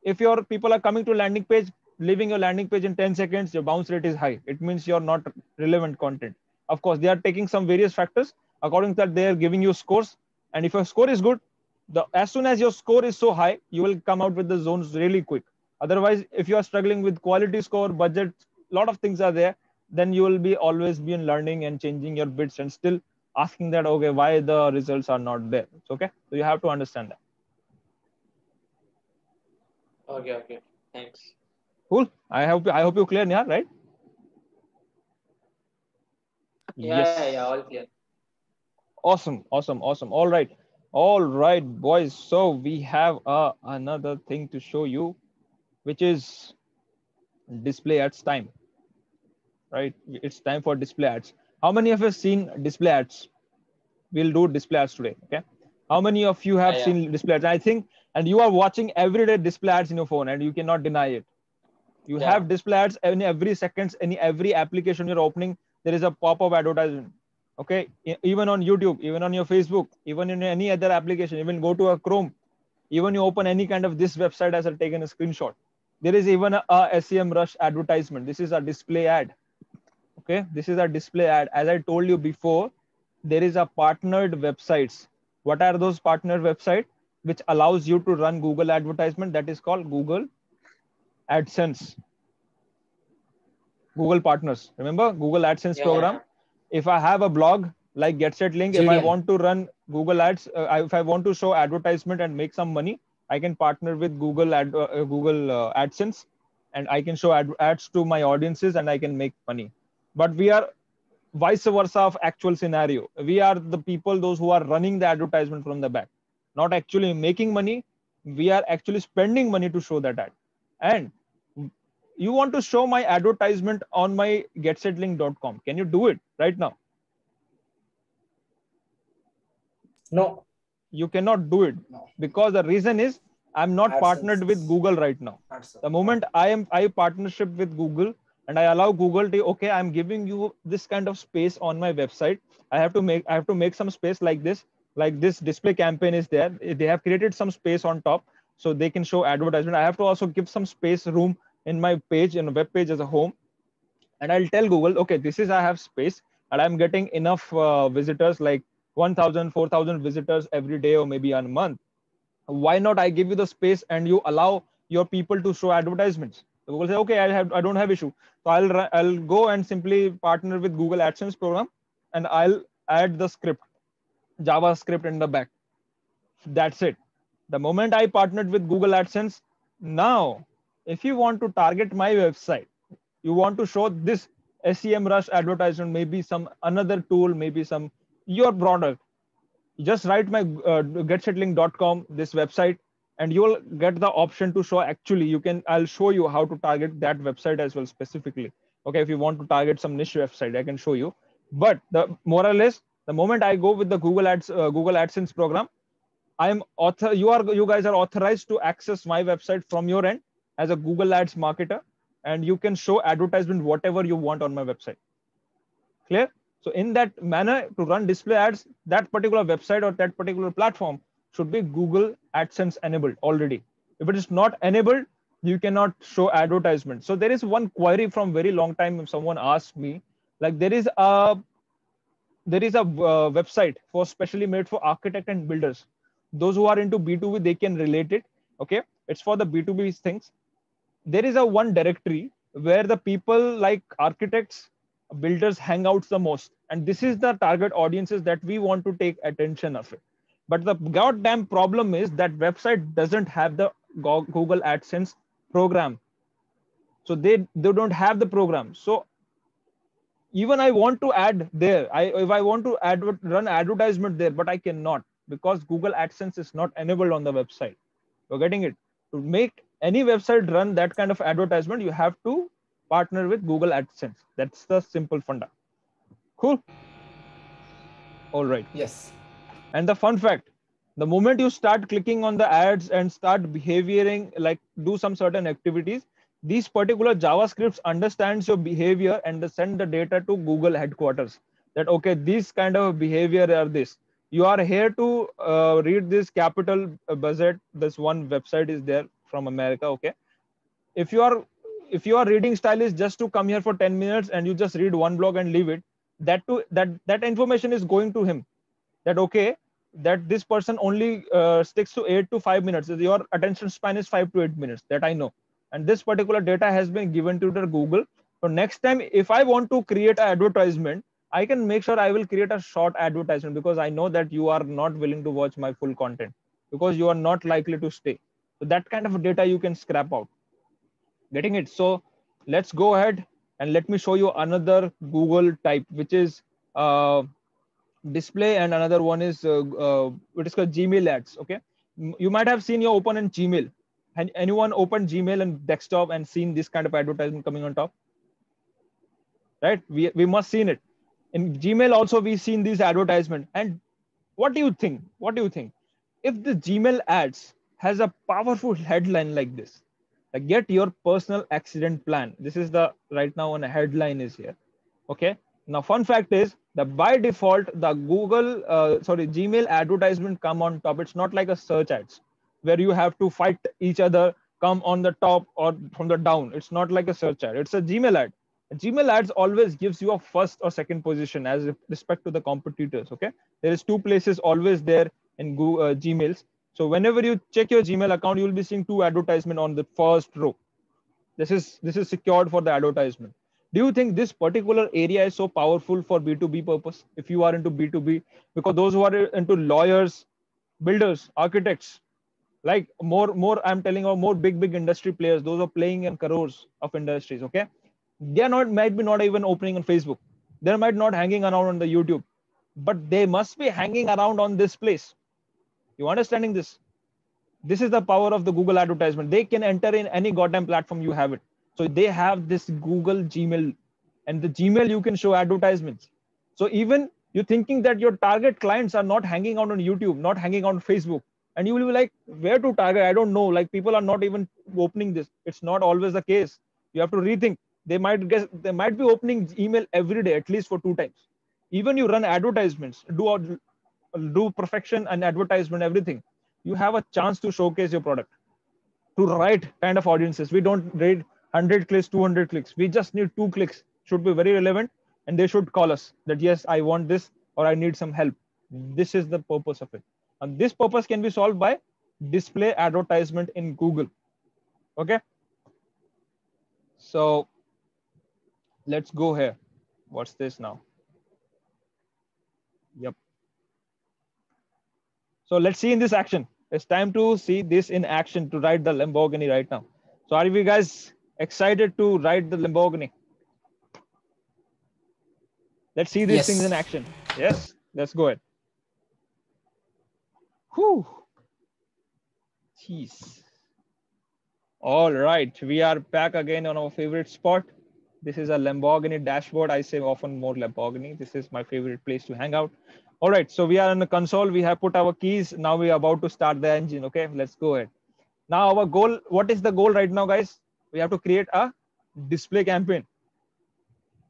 If your people are coming to landing page, leaving your landing page in 10 seconds, your bounce rate is high, it means you're not relevant content. Of course, they are taking some various factors. According to that, they are giving you scores, and if your score is good, as soon as your score is so high, you will come out with the zones really quick. Otherwise, if you are struggling with quality score, budget, a lot of things are there, then you will be always be in learning and changing your bits and still asking that, okay, why the results are not there. It's okay. So you have to understand that. Okay. Thanks. Cool. I hope you clear, Nihal, right? Yeah, all clear. Awesome. All right, boys. So we have another thing to show you, which is display ads time. Right? It's time for display ads. How many of us seen display ads? We'll do display ads today. Okay. How many of you have seen display ads? I think, and you are watching everyday display ads in your phone, and you cannot deny it. You have display ads every seconds, every application you're opening, there is a pop-up advertisement. Okay, even on YouTube, even on your Facebook, even in any other application, even go to a Chrome, even you open any kind of this website as I've taken a screenshot. There is even a SEMrush advertisement. This is a display ad. Okay, this is a display ad. As I told you before, there is a partnered websites. What are those partnered websites? Which allows you to run Google advertisement. That is called Google AdSense. Google Partners. Remember Google AdSense program? If I have a blog like GetSetLink, if I want to run Google Ads, if I want to show advertisement and make some money, I can partner with Google AdSense, and I can show ads to my audiences and I can make money. But we are vice versa of actual scenario. We are the people, those who are running the advertisement from the back, not actually making money. We are actually spending money to show that ad. And you want to show my advertisement on my getsetlink.com. Can you do it right now? No. You cannot do it. No. Because the reason is I'm not partnered with Google right now. The moment I partnership with Google and I allow Google to, okay, I'm giving you this kind of space on my website. I have to make some space like this display campaign is there. They have created some space on top so they can show advertisement. I have to also give some space room in my page, in a web page as a home. And I'll tell Google, okay, this is, I have space and I'm getting enough visitors, like 1,000, 4,000 visitors every day or maybe a month. Why not I give you the space and you allow your people to show advertisements? Google say, okay, I don't have issue. So I'll go and simply partner with Google AdSense program and I'll add the script, JavaScript in the back. That's it. The moment I partnered with Google AdSense, now, if you want to target my website, you want to show this SEMrush advertisement, maybe some another tool, maybe some your product, just write my getsetlink.com, this website, and you will get the option to show. Actually, I'll show you how to target that website as well specifically. Okay, if you want to target some niche website, I can show you. But the moral is, the moment I go with the Google AdSense program, you guys are authorized to access my website from your end as a Google Ads marketer, and you can show advertisement whatever you want on my website. Clear? So in that manner, to run display ads, that particular website or that particular platform should be Google AdSense enabled already. If it is not enabled, you cannot show advertisement. So there is one query from very long time. If someone asked me, like there is a website for specially made for architect and builders. Those who are into B2B, they can relate it. Okay, it's for the B2B things. There is a one directory where the people like architects, builders hang out the most, and this is the target audiences that we want to take attention of it. But the goddamn problem is that website doesn't have the Google AdSense program, so they don't have the program. So even I want to add there, if I want to run advertisement there, but I cannot because Google AdSense is not enabled on the website. You're getting it? To make any website run that kind of advertisement, you have to partner with Google AdSense. That's the simple funda. Cool. All right. Yes. And the fun fact, the moment you start clicking on the ads and start behaving, like do some certain activities, these particular JavaScripts understands your behavior and they send the data to Google headquarters that, okay, this kind of behavior are this. You are here to read this capital budget. This one website is there from America. Okay. If your reading style is just to come here for 10 minutes and you just read one blog and leave it, that information is going to him that, okay, that this person only sticks to 8 to 5 minutes. Your attention span is 5 to 8 minutes, that I know. And this particular data has been given to the Google. So next time, if I want to create an advertisement, I can make sure I will create a short advertisement, because I know that you are not willing to watch my full content, because you are not likely to stay. So that kind of data you can scrap out. Getting it? So let's go ahead and let me show you another Google type, which is display, and another one is what is called Gmail ads. Okay, you might have seen your open in Gmail. And anyone opened Gmail and desktop and seen this kind of advertisement coming on top? Right? We must seen it. In Gmail also we seen these advertisement. And what do you think? What do you think? If the Gmail ads has a powerful headline like this, like get your personal accident plan. This is the right now on a headline is here. Okay. Now, fun fact is that by default, the Gmail advertisement come on top. It's not like a search ads where you have to fight each other, come on the top or from the down. It's not like a search ad. It's a Gmail ad. Gmail ads always gives you a first or second position as respect to the competitors. Okay. There is two places always there in Google, Gmails. So whenever you check your Gmail account, you will be seeing two advertisement on the first row. This is secured for the advertisement. Do you think this particular area is so powerful for B2B purpose? If you are into B2B, because those who are into lawyers, builders, architects, like more I'm telling you, more big industry players, those are playing in crores of industries. Okay, they are not, might be not even opening on Facebook. They might not hanging around on the YouTube, but they must be hanging around on this place. You understanding this? This is the power of the Google advertisement. They can enter in any goddamn platform you have it. So they have this Google Gmail, and the Gmail you can show advertisements. So even you're thinking that your target clients are not hanging out on YouTube, not hanging out on Facebook, and you will be like, where to target? I don't know. Like people are not even opening this. It's not always the case. You have to rethink. They might be opening email every day, at least for 2 times. Even you run advertisements, do perfection and advertisement, everything. You have a chance to showcase your product to the right kind of audiences. We don't need 100 clicks, 200 clicks. We just need 2 clicks. Should be very relevant, and they should call us that yes, I want this or I need some help. This is the purpose of it, and this purpose can be solved by display advertisement in Google. Okay, so let's go here. What's this now? Yep. So let's see in this action. It's time to see this in action to ride the Lamborghini right now. So are you guys excited to ride the Lamborghini? Let's see these things in action. Yes, let's go ahead. Whew. Jeez. All right, we are back again on our favorite spot. This is a Lamborghini dashboard. I say often more Lamborghini. This is my favorite place to hang out. All right, so we are on the console. We have put our keys. Now we are about to start the engine. Okay, let's go ahead. Now our goal, what is the goal right now, guys? We have to create a display campaign.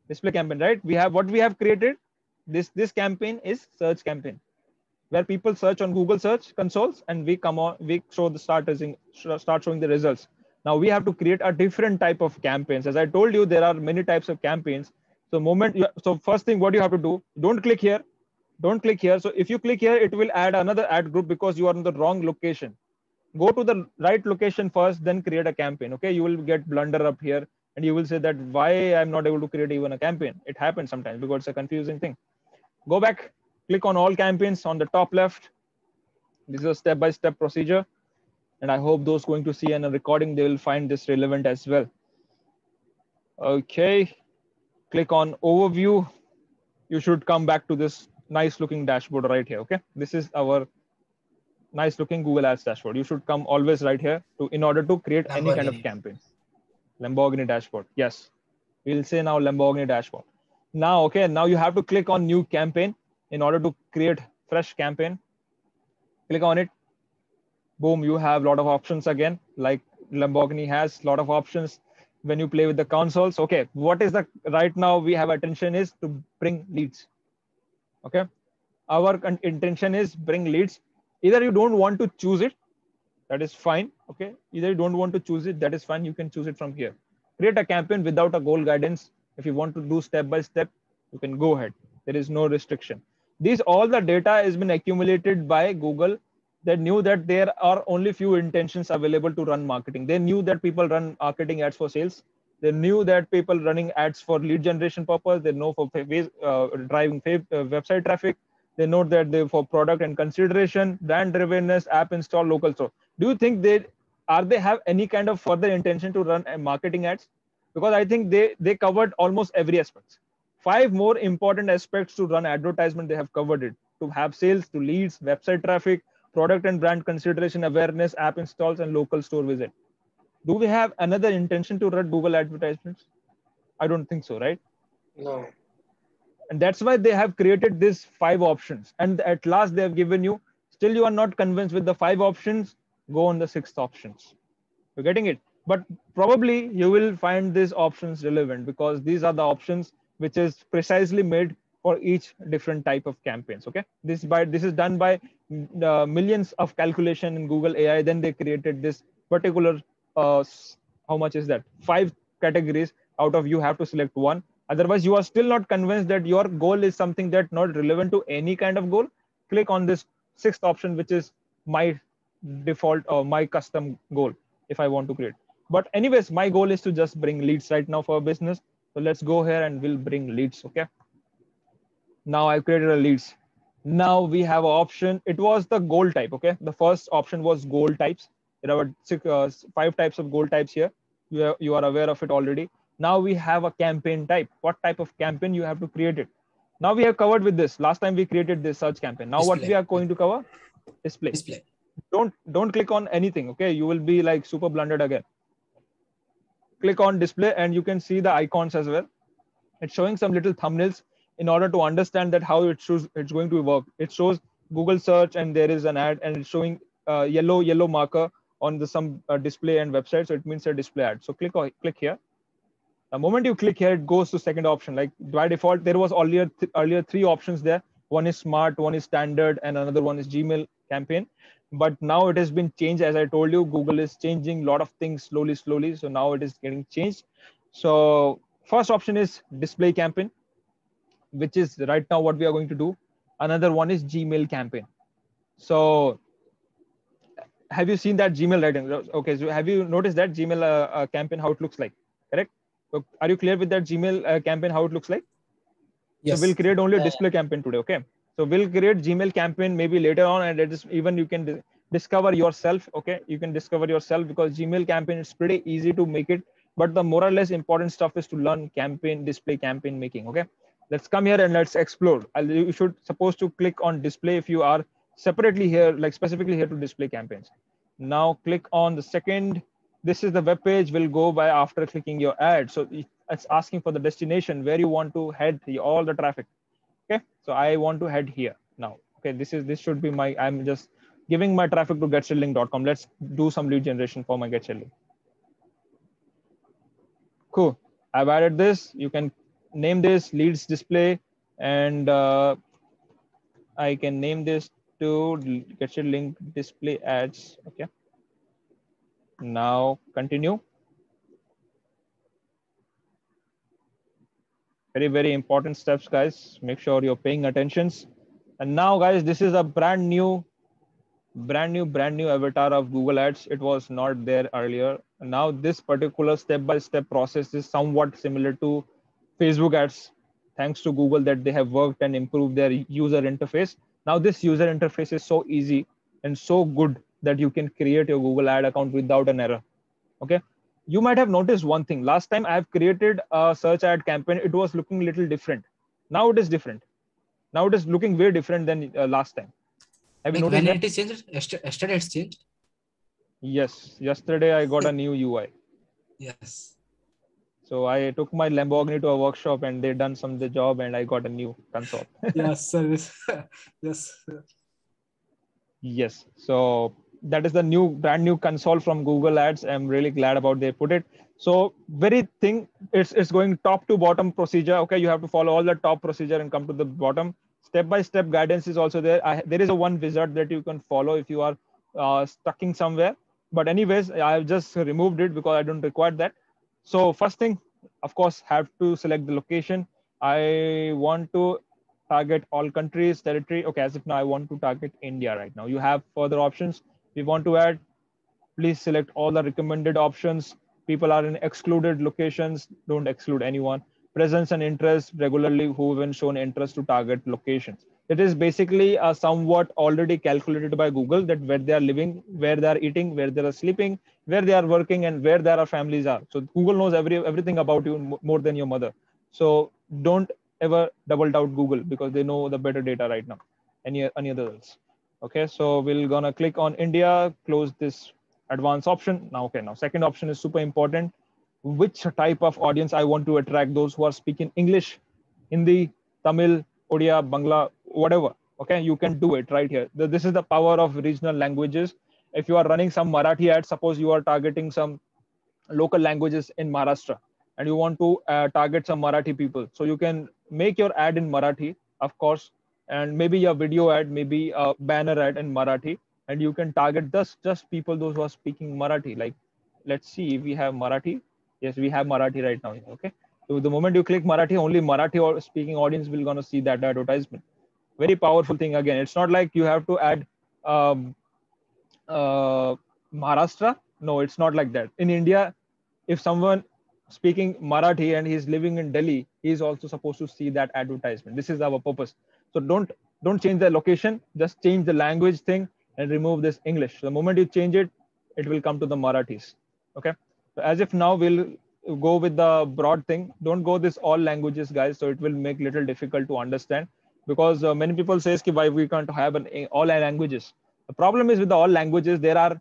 Display campaign, right? We have what we have created. This campaign is search campaign, where people search on Google search consoles, and we come on, we show the start showing the results. Now we have to create a different type of campaigns. As I told you, there are many types of campaigns. So first thing, what you have to do, don't click here. Don't click here. So if you click here, it will add another ad group because you are in the wrong location. Go to the right location first, then create a campaign. Okay, you will get blunder up here, and you will say that why I'm not able to create even a campaign. It happens sometimes because it's a confusing thing. Go back, click on all campaigns on the top left. This is a step-by-step procedure, and I hope those going to see in a recording, they will find this relevant as well. Okay, click on overview. You should come back to this nice looking dashboard right here. Okay, this is our nice looking Google Ads dashboard. You should come always right here in order to create any kind of campaign. Lamborghini dashboard. Yes, we'll say now Lamborghini dashboard. Now, okay, now you have to click on new campaign in order to create fresh campaign. Click on it. Boom, you have a lot of options again, like Lamborghini has a lot of options when you play with the consoles. Okay, what is the right now we have attention is to bring leads. Okay, our intention is bring leads. Either you don't want to choose it, that is fine. Okay, either you don't want to choose it, that is fine. You can choose it from here. Create a campaign without a goal guidance. If you want to do step by step, you can go ahead. There is no restriction. These all the data has been accumulated by Google. They knew that there are only few intentions available to run marketing. They knew that people run marketing ads for sales. They knew that people running ads for lead generation purpose. They know for driving website traffic. They know that they for product and consideration, brand awareness, app install, local store. Do you think they have any kind of further intention to run marketing ads? Because I think they covered almost every aspect. 5 more important aspects to run advertisement, they have covered it. To have sales, to leads, website traffic, product and brand consideration, awareness, app installs, and local store visit. Do we have another intention to run Google advertisements? I don't think so, right? No. And that's why they have created these 5 options. And at last they have given you, still you are not convinced with the 5 options, go on the 6th options. You're getting it? But probably you will find these options relevant because these are the options which is precisely made for each different type of campaigns. Okay, this is done by millions of calculation in Google AI. Then they created this particular how much is that 5 categories out of you have to select one. Otherwise you are still not convinced that your goal is something that not relevant to any kind of goal. Click on this 6th option, which is my default or my custom goal if I want to create. But anyways, my goal is to just bring leads right now for a business. So let's go here and we'll bring leads. Okay. Now I've created a leads. Now we have an option. It was the goal type. Okay. The first option was goal types. There are 5 types of goal types here. You are aware of it already. Now we have a campaign type. What type of campaign you have to create it? Now we have covered with this. Last time we created this search campaign. Now Display. what we are going to cover? Display. Don't click on anything. Okay. You will be like super blundered again. Click on display and you can see the icons as well. It's showing some little thumbnails in order to understand that how it's going to work. It shows Google search and there is an ad and it's showing yellow marker on the some display and website. So it means a display ad. So click here. The moment you click here, it goes to second option. Like by default, there was earlier 3 options there. One is smart, one is standard, and another one is Gmail campaign. But now it has been changed. As I told you, Google is changing a lot of things slowly. So now it is getting changed. So first option is display campaign, which is right now what we are going to do. Another one is Gmail campaign. So have you seen that Gmail writing? Okay, so have you noticed that Gmail campaign, how it looks like, correct? So are you clear with that Gmail campaign, how it looks like? Yes. So we'll create only a display campaign today, okay? So we'll create Gmail campaign maybe later on, and it is even you can discover yourself, okay? You can discover yourself because Gmail campaign is pretty easy to make it, but the more or less important stuff is to learn display campaign making, okay? Let's come here and let's explore. You should supposed to click on display if you are separately here, like specifically here to display campaigns. Now click on the second. This is the web page. Will go by after clicking your ad. So it's asking for the destination where you want to head all the traffic. Okay, so I want to head here now. Okay, this should be my. I'm just giving my traffic to getselling.com. Let's do some lead generation for my Getselling. Cool. I've added this. You can name this leads display, and I can name this to Getselling display ads. Okay. Now continue. Very important steps, guys. Make sure you're paying attention. And now, guys, this is a brand new avatar of Google Ads. It was not there earlier. Now this particular step-by-step process is somewhat similar to Facebook ads, thanks to Google that they have worked and improved their user interface. Now this user interface is so easy and so good that you can create your Google ad account without an error. Okay. You might have noticed one thing. Last time I have created a search ad campaign, it was looking a little different. Now it is different. Now it is looking very different than last time. Have you noticed when it is changed? Yesterday it's changed? Yes. Yesterday I got a new UI. Yes. So I took my Lamborghini to a workshop and they done the job and I got a new console. Yes, sir. Yes. Yes. So that is the brand new console from Google Ads. I'm really glad about they put it. So it's going top to bottom procedure. Okay. You have to follow all the top procedure and come to the bottom. Step-by-step guidance is also there. There is a one wizard that you can follow if you are stuck in somewhere. But anyways, I've just removed it because I don't require that. So first thing, of course, have to select the location. I want to target all countries, territory. Okay, as if now I want to target India right now. You have further options. We want to add, please select all the recommended options. People are in excluded locations, don't exclude anyone. Presence and interest, regularly who have shown interest to target locations. It is basically somewhat already calculated by Google that where they are living, where they are eating, where they are sleeping, where they are working, and where their families are. So Google knows everything about you more than your mother. So don't ever double doubt Google, because they know the better data right now. Any other else? Okay, so we're gonna click on India, close this advanced option. Now, okay, now second option is super important. Which type of audience I want to attract? Those who are speaking English, Hindi, Tamil, Odia, Bangla, whatever. Okay, you can do it right here. This is the power of regional languages. If you are running some Marathi ads, suppose you are targeting some local languages in Maharashtra and you want to target some Marathi people. So you can make your ad in Marathi, of course, and maybe a video ad, maybe a banner ad in Marathi, and you can target just people, those who are speaking Marathi. Like, let's see if we have Marathi. Yes, we have Marathi right now. Okay. So the moment you click Marathi, only Marathi or speaking audience will gonna see that advertisement. Very powerful thing again. It's not like you have to add um, Maharashtra. No, it's not like that. In India, if someone speaking Marathi and he's living in Delhi, he's also supposed to see that advertisement. This is our purpose. So don't change the location, just change the language thing and remove this English. The moment you change it, it will come to the Marathis. Okay. So as if now we'll go with the broad thing. Don't go this all languages, guys. So it will make little difficult to understand, because many people says ki why we can't have all languages. The problem is with the all languages, there are,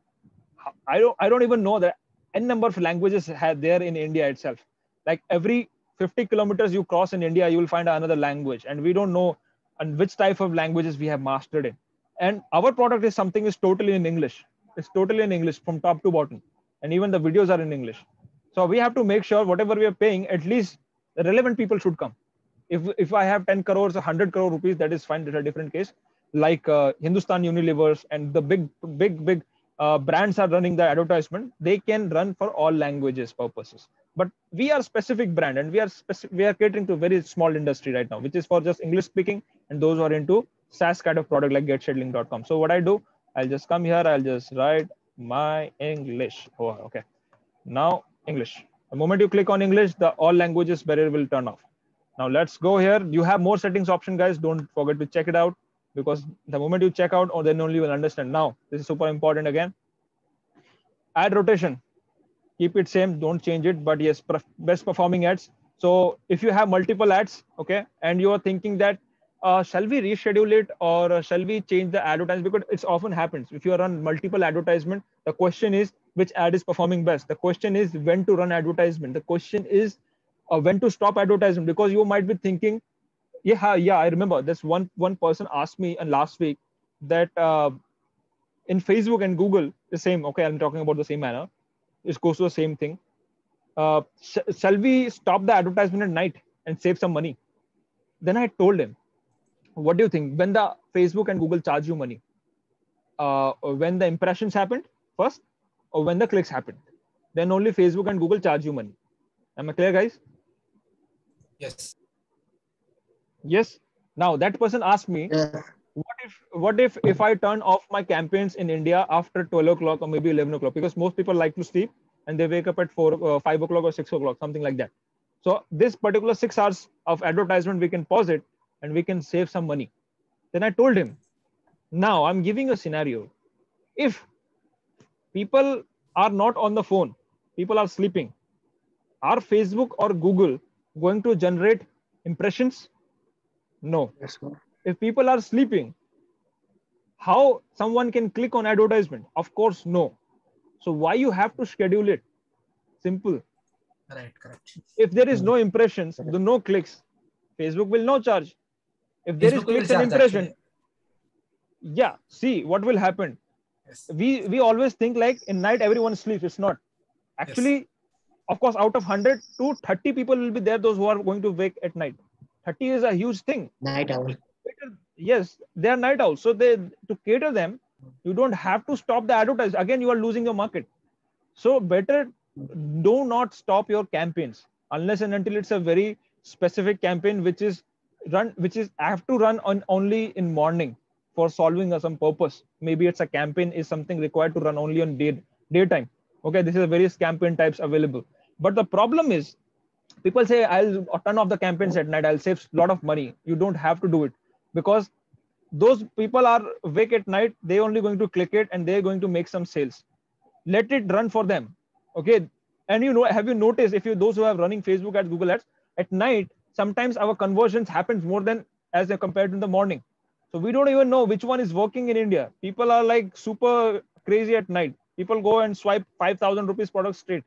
I don't even know that n number of languages there in India itself. Like every 50 kilometers you cross in India, you will find another language, and we don't know and which type of languages we have mastered in. And our product is something is totally in English. It's totally in English from top to bottom, and even the videos are in English. So we have to make sure whatever we are paying, at least the relevant people should come. If I have 10 crores, 100 crore rupees, that is fine. That's a different case. Like Hindustan Unilevers and the big brands are running the advertisement. They can run for all languages purposes. But we are specific brand, and we are catering to a very small industry right now, which is for just English speaking and those who are into SaaS kind of product like getshedling.com. So what I do, I'll just come here. I'll just write my English. Oh, okay. Now English. The moment you click on English, the all languages barrier will turn off. Now let's go here. You have more settings option, guys. Don't forget to check it out, because the moment you check out, or then only you will understand. Now, this is super important again. Ad rotation. Keep it same. Don't change it. But yes, best performing ads. So if you have multiple ads, okay, and you are thinking that, shall we reschedule it, or shall we change the advertisement? Because it's often happens. If you run multiple advertisement, the question is which ad is performing best. The question is when to run advertisement. The question is when to stop advertisement, because you might be thinking, yeah, I remember this one person asked me last week that in Facebook and Google, the same. Okay, I'm talking about the same manner. It goes to the same thing. Shall we stop the advertisement at night and save some money? Then I told him, what do you think? When the Facebook and Google charge you money, when the impressions happened first, or when the clicks happened? Then only Facebook and Google charge you money. Am I clear, guys? Yes. Yes. Now that person asked me, what if I turn off my campaigns in India after 12 o'clock or maybe 11 o'clock? Because most people like to sleep and they wake up at 5 o'clock or 6 o'clock, something like that. So this particular 6 hours of advertisement, we can pause it and we can save some money. Then I told him, now I'm giving a scenario. If people are not on the phone, people are sleeping, are Facebook or Google going to generate impressions? No. Yes, sir. If people are sleeping, how someone can click on advertisement? Of course, no. So why you have to schedule it? Simple. Right, correct. If there is no impressions, no clicks, Facebook will no charge. If there is Facebook will clicks and charge, impression, actually. yeah, see what will happen. Yes. We always think like in night everyone sleeps. It's not. Actually, Yes. of course, out of 100 to 30 people will be there, those who are going to wake at night. 30 is a huge thing. Night owl. Yes, they are night owls. So to cater them, you don't have to stop the advertising. Again, you are losing your market. So better do not stop your campaigns unless and until it's a very specific campaign which is I have to run on only in morning for solving some purpose. Maybe it's a campaign is something required to run only on daytime. Okay, this is various campaign types available. But the problem is people say I'll turn off the campaigns at night. I'll save a lot of money. You don't have to do it because those people are awake at night. They're only going to click it and they're going to make some sales. Let it run for them. Okay. And have you noticed if you those who have running Facebook ads, Google ads at night, sometimes our conversions happens more than as they compared to the morning. So we don't even know which one is working in India. People are like super crazy at night. People go and swipe 5,000 rupees products straight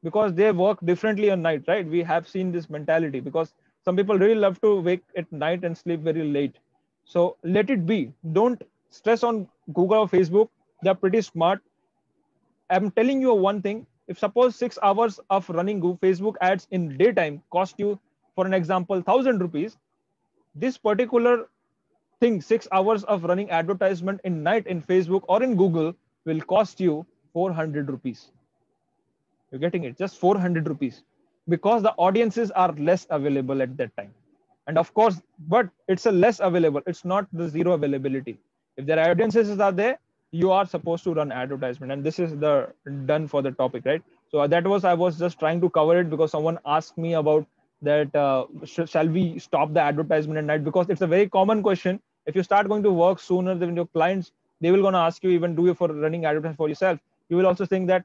because they work differently at night, right? We have seen this mentality because some people really love to wake at night and sleep very late. So let it be. Don't stress on Google or Facebook. They're pretty smart. I'm telling you one thing. If suppose 6 hours of running Facebook ads in daytime cost you, for an example, 1,000 rupees, this particular thing, 6 hours of running advertisement in night in Facebook or in Google will cost you 400 rupees. You're getting it? Just 400 rupees because the audiences are less available at that time. And of course, but it's a less available. It's not the zero availability. If their audiences are there, you are supposed to run advertisement. And this is the done for the topic, right? So I was just trying to cover it because someone asked me about that. Shall we stop the advertisement at night? Because it's a very common question. If you start going to work sooner than your clients, they will gonna ask you even do you for running advertisement for yourself. You will also think that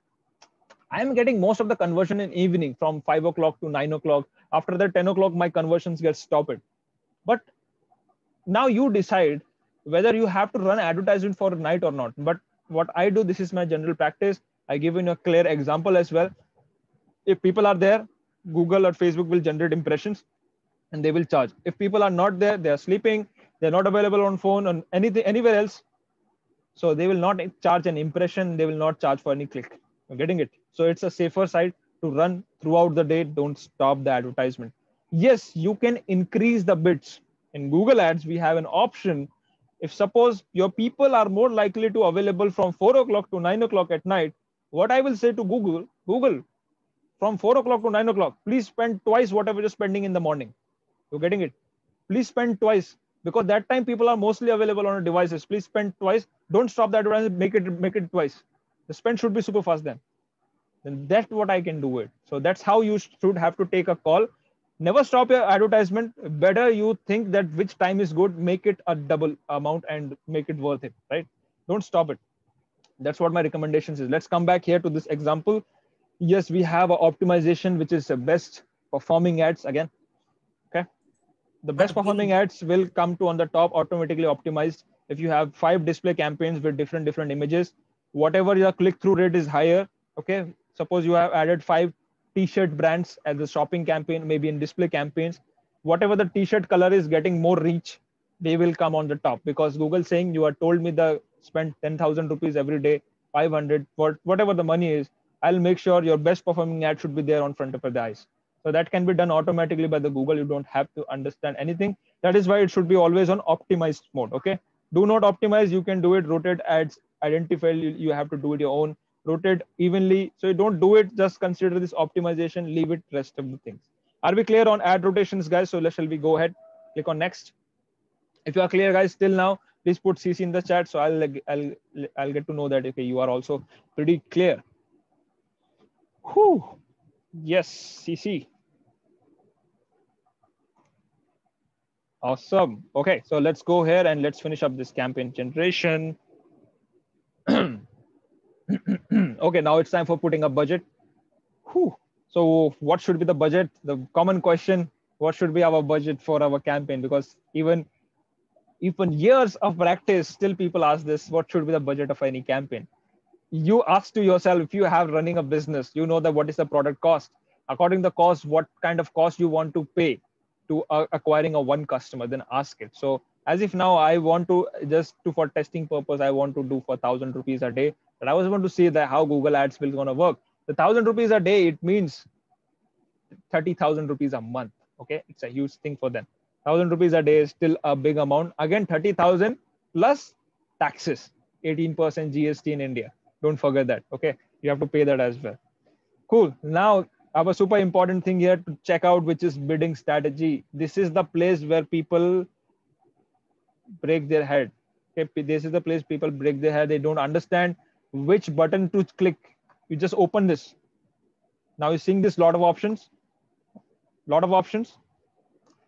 I'm getting most of the conversion in evening from 5 o'clock to 9 o'clock. After that 10 o'clock, my conversions get stopped. But now you decide whether you have to run advertisement for night or not. But what I do, this is my general practice. I give you a clear example as well. If people are there, Google or Facebook will generate impressions and they will charge. If people are not there, they are sleeping, they're not available on phone or anything anywhere else. So they will not charge an impression. They will not charge for any click. You're getting it? So it's a safer side to run throughout the day. Don't stop the advertisement. Yes, you can increase the bids. In Google Ads, we have an option. If suppose your people are more likely to available from 4 o'clock to 9 o'clock at night, what I will say to Google, from 4 o'clock to 9 o'clock, please spend twice whatever you're spending in the morning. You're getting it? Please spend twice because that time people are mostly available on devices. Please spend twice. Don't stop the advertisement. Make it twice. The spend should be super fast then that's what I can do it. So that's how you should have to take a call. Never stop your advertisement. Better you think that which time is good, make it a double amount and make it worth it, right? Don't stop it. That's what my recommendations is. Let's come back here to this example. Yes, we have a optimization, which is the best performing ads again. Okay. The best performing ads will come to on the top automatically optimized. If you have 5 display campaigns with different images, whatever your click-through rate is higher, okay, suppose you have added 5 t-shirt brands as a shopping campaign, maybe in display campaigns, whatever the t-shirt color is getting more reach, they will come on the top because Google saying you are told me the spend 10,000 rupees every day, 500 for whatever the money is, I'll make sure your best performing ad should be there on front of the eyes. So that can be done automatically by the Google. You don't have to understand anything. That is why it should be always on optimized mode. Okay. Do not optimize. You can do it. Rotate ads, identify. You have to do it your own. Rotate evenly. So you don't do it. Just consider this optimization. Leave it rest of the things. Are we clear on ad rotations, guys? So shall we go ahead? Click on next. If you are clear, guys, till now, please put CC in the chat. So I'll get to know that okay, you are also pretty clear. Whew. Yes, CC. Awesome. Okay, so let's go here and let's finish up this campaign generation. Okay, now it's time for putting a budget. Whew. So what should be the budget? The common question, what should be our budget for our campaign? Because even years of practice, still people ask this, what should be the budget of any campaign? You ask to yourself, if you have running a business, you know that what is the product cost. According to the cost, what kind of cost you want to pay to acquiring a one customer, then ask it. So as if now I want to for testing purpose, I want to do for 1,000 rupees a day. But I was going to see that how Google Ads will gonna work. The 1,000 rupees a day, it means 30,000 rupees a month. Okay, it's a huge thing for them. 1,000 rupees a day is still a big amount. Again, 30,000 plus taxes, 18% GST in India. Don't forget that. Okay, you have to pay that as well. Cool. Now Our super important thing here to check out, which is bidding strategy. This is the place where people break their head. Okay, this is the place people break their head. They don't understand which button to click. You just open this. Now you're seeing this lot of options. Lot of options.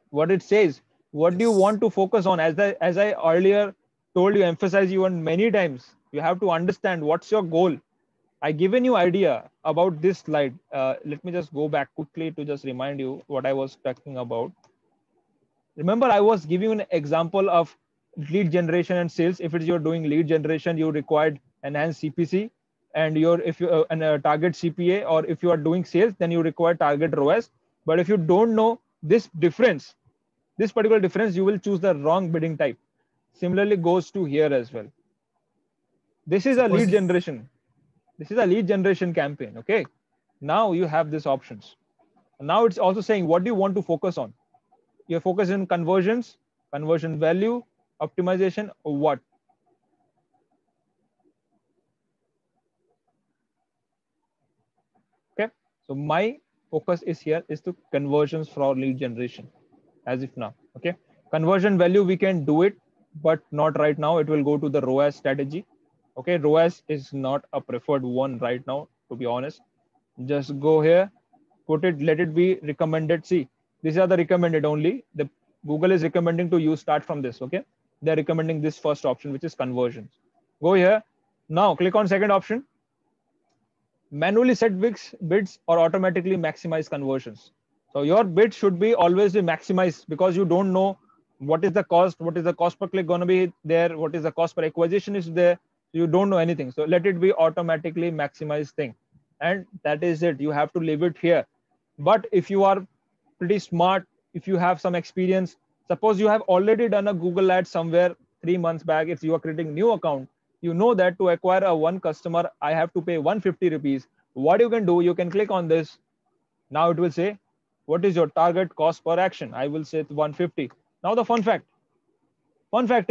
What it says. What do you want to focus on? As I earlier told you, emphasize you on many times. You have to understand what's your goal. I given you idea about this slide. Let me just go back quickly to just remind you what I was talking about. Remember, I was giving you an example of lead generation and sales. If it's you're doing lead generation, you required enhanced CPC, and if you and a target CPA, or if you are doing sales, then you require target ROAS. But if you don't know this difference, this particular difference, you will choose the wrong bidding type. Similarly goes to here as well. This is a lead generation. This is a lead generation campaign. Okay. Now you have these options. Now it's also saying, what do you want to focus on? You're focused on conversions, conversion value, optimization, or what? Okay. So my focus is here is to conversions for lead generation as if now. Okay. Conversion value, we can do it, but not right now. It will go to the ROAS strategy. Okay. ROAS is not a preferred one right now, to be honest. Just go here, put it, let it be recommended. See, these are the recommended only. The Google is recommending to you start from this. Okay. They're recommending this first option, which is conversions. Go here. Now click on second option. Manually set bids or automatically maximize conversions. So your bid should be always be maximized, because you don't know what is the cost per click going to be there, what is the cost per acquisition is there. You don't know anything. So let it be automatically maximized thing. And that is it. You have to leave it here. But if you are pretty smart, if you have some experience, suppose you have already done a Google ad somewhere 3 months back, if you are creating new account, you know that to acquire a one customer, I have to pay 150 rupees. What you can do, you can click on this. Now it will say, what is your target cost per action? I will say 150. Now the fun fact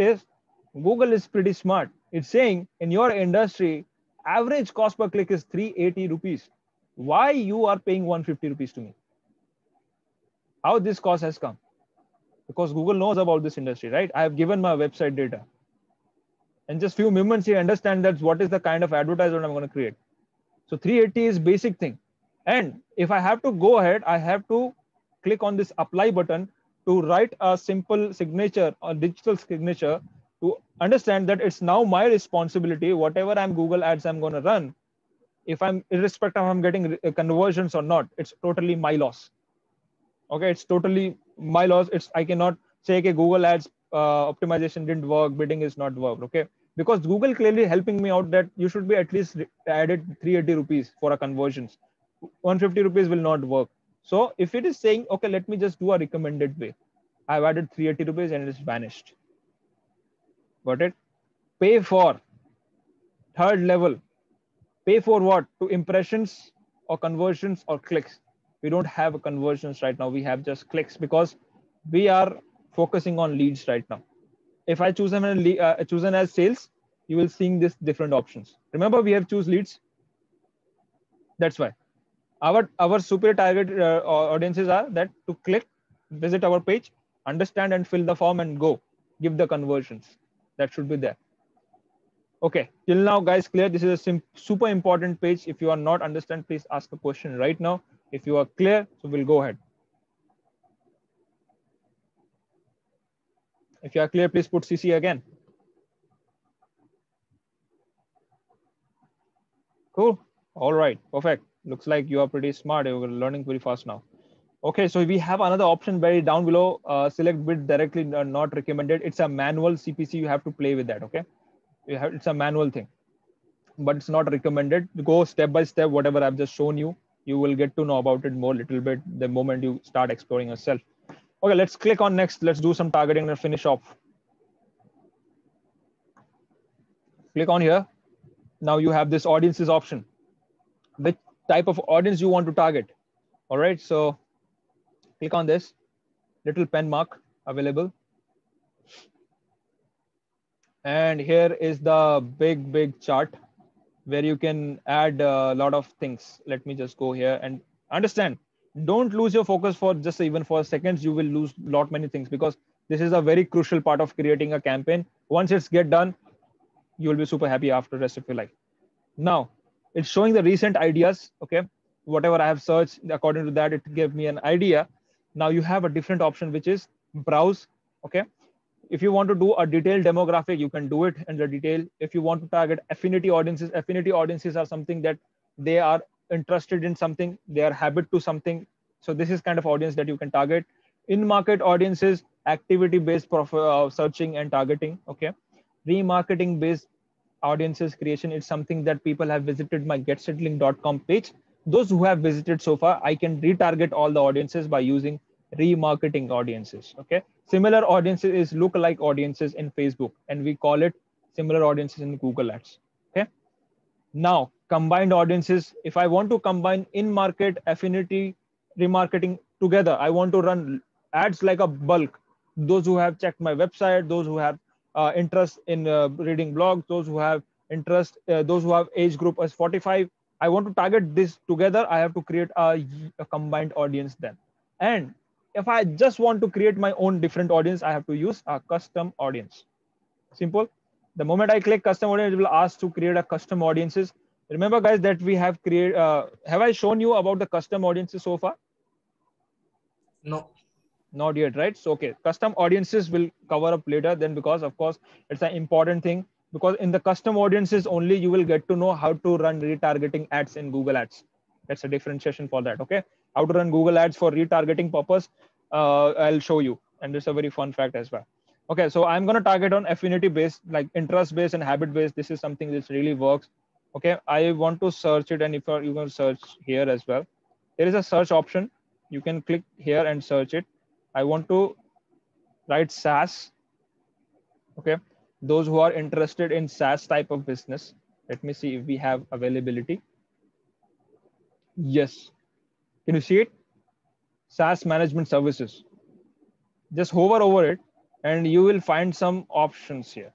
is, Google is pretty smart. It's saying in your industry, average cost per click is 380 rupees. Why you are paying 150 rupees to me? How this cost has come? Because Google knows about this industry, right? I have given my website data. In just few moments, you understand that what is the kind of advertisement I'm going to create. So 380 is basic thing. And if I have to go ahead, I have to click on this apply button to write a simple signature or digital signature to understand that it's now my responsibility. Whatever I'm Google ads I'm going to run, if I'm irrespective of I'm getting conversions or not, it's totally my loss. Okay, it's totally my loss. I cannot say, okay, Google ads optimization didn't work, bidding is not worked. Okay, because Google clearly helping me out that you should be at least added 380 rupees for a conversions. 150 rupees will not work. So if it is saying, okay, let me just do a recommended way, I've added 380 rupees and it's vanished. Got it? Pay for third level. Pay for what? To impressions or conversions or clicks. We don't have conversions right now. We have just clicks because we are focusing on leads right now. If I choose them as sales, you will see this different options. Remember, we have choose leads. That's why our super target audiences are that to click, visit our page, understand and fill the form and go. Give the conversions. That should be there. Okay, till now, guys, clear? This is a super important page. If you are not understand, please ask a question right now. If you are clear, so we'll go ahead. If you are clear, please put CC again. Cool. All right, perfect. Looks like you are pretty smart. You're learning very fast now. Okay, so we have another option very down below. Select bid directly, not recommended. It's a manual CPC. You have to play with that. Okay, it's a manual thing, but it's not recommended. Go step by step. Whatever I've just shown you, you will get to know about it more little bit the moment you start exploring yourself. Okay, let's click on next. Let's do some targeting and finish off. Click on here. Now you have this audiences option. Which type of audience you want to target? All right, so click on this little pen mark available. And here is the big chart where you can add a lot of things. Let me just go here and Understand? Don't lose your focus for just even for seconds. You will lose lot many things, because this is a very crucial part of creating a campaign. Once it's get done, you will be super happy after the rest of your life. Now it's showing the recent ideas. Okay, whatever I have searched, according to that, it gave me an idea. Now you have a different option, which is browse. Okay, if you want to do a detailed demographic, you can do it in the detail. If you want to target affinity audiences are something that they are interested in something, they are habit to something. So this is kind of audience that you can target. In market audiences, activity based searching and targeting. Okay, remarketing based audiences creation is something that people have visited my getsettling.com page. Those who have visited so far, I can retarget all the audiences by using remarketing audiences. Okay, similar audiences is lookalike audiences in Facebook, and we call it similar audiences in Google Ads. Okay, now combined audiences, if I want to combine in market, affinity, remarketing together, I want to run ads like a bulk. Those who have checked my website, those who have interest in reading blogs, those who have interest, those who have age group as 45, I want to target this together. I have to create a combined audience then. And if I just want to create my own different audience, I have to use a custom audience. Simple. The moment I click custom audience, it will ask to create a custom audiences. Remember guys that we have created, have I shown you about the custom audiences so far? No. Not yet, right? So, okay, custom audiences will cover up later then, because of course it's an important thing, because in the custom audiences only you will get to know how to run retargeting ads in Google Ads. That's a differentiation for that. Okay, how to run Google Ads for retargeting purpose. I'll show you, and it's a very fun fact as well. Okay, so I'm going to target on affinity based, like interest based and habit based. This is something that really works. Okay, I want to search it, and if you're going to search here as well, there is a search option. You can click here and search it. I want to write SaaS. Okay, those who are interested in SaaS type of business, let me see if we have availability. Yes, can you see it? SaaS management services. Just hover over it and you will find some options here.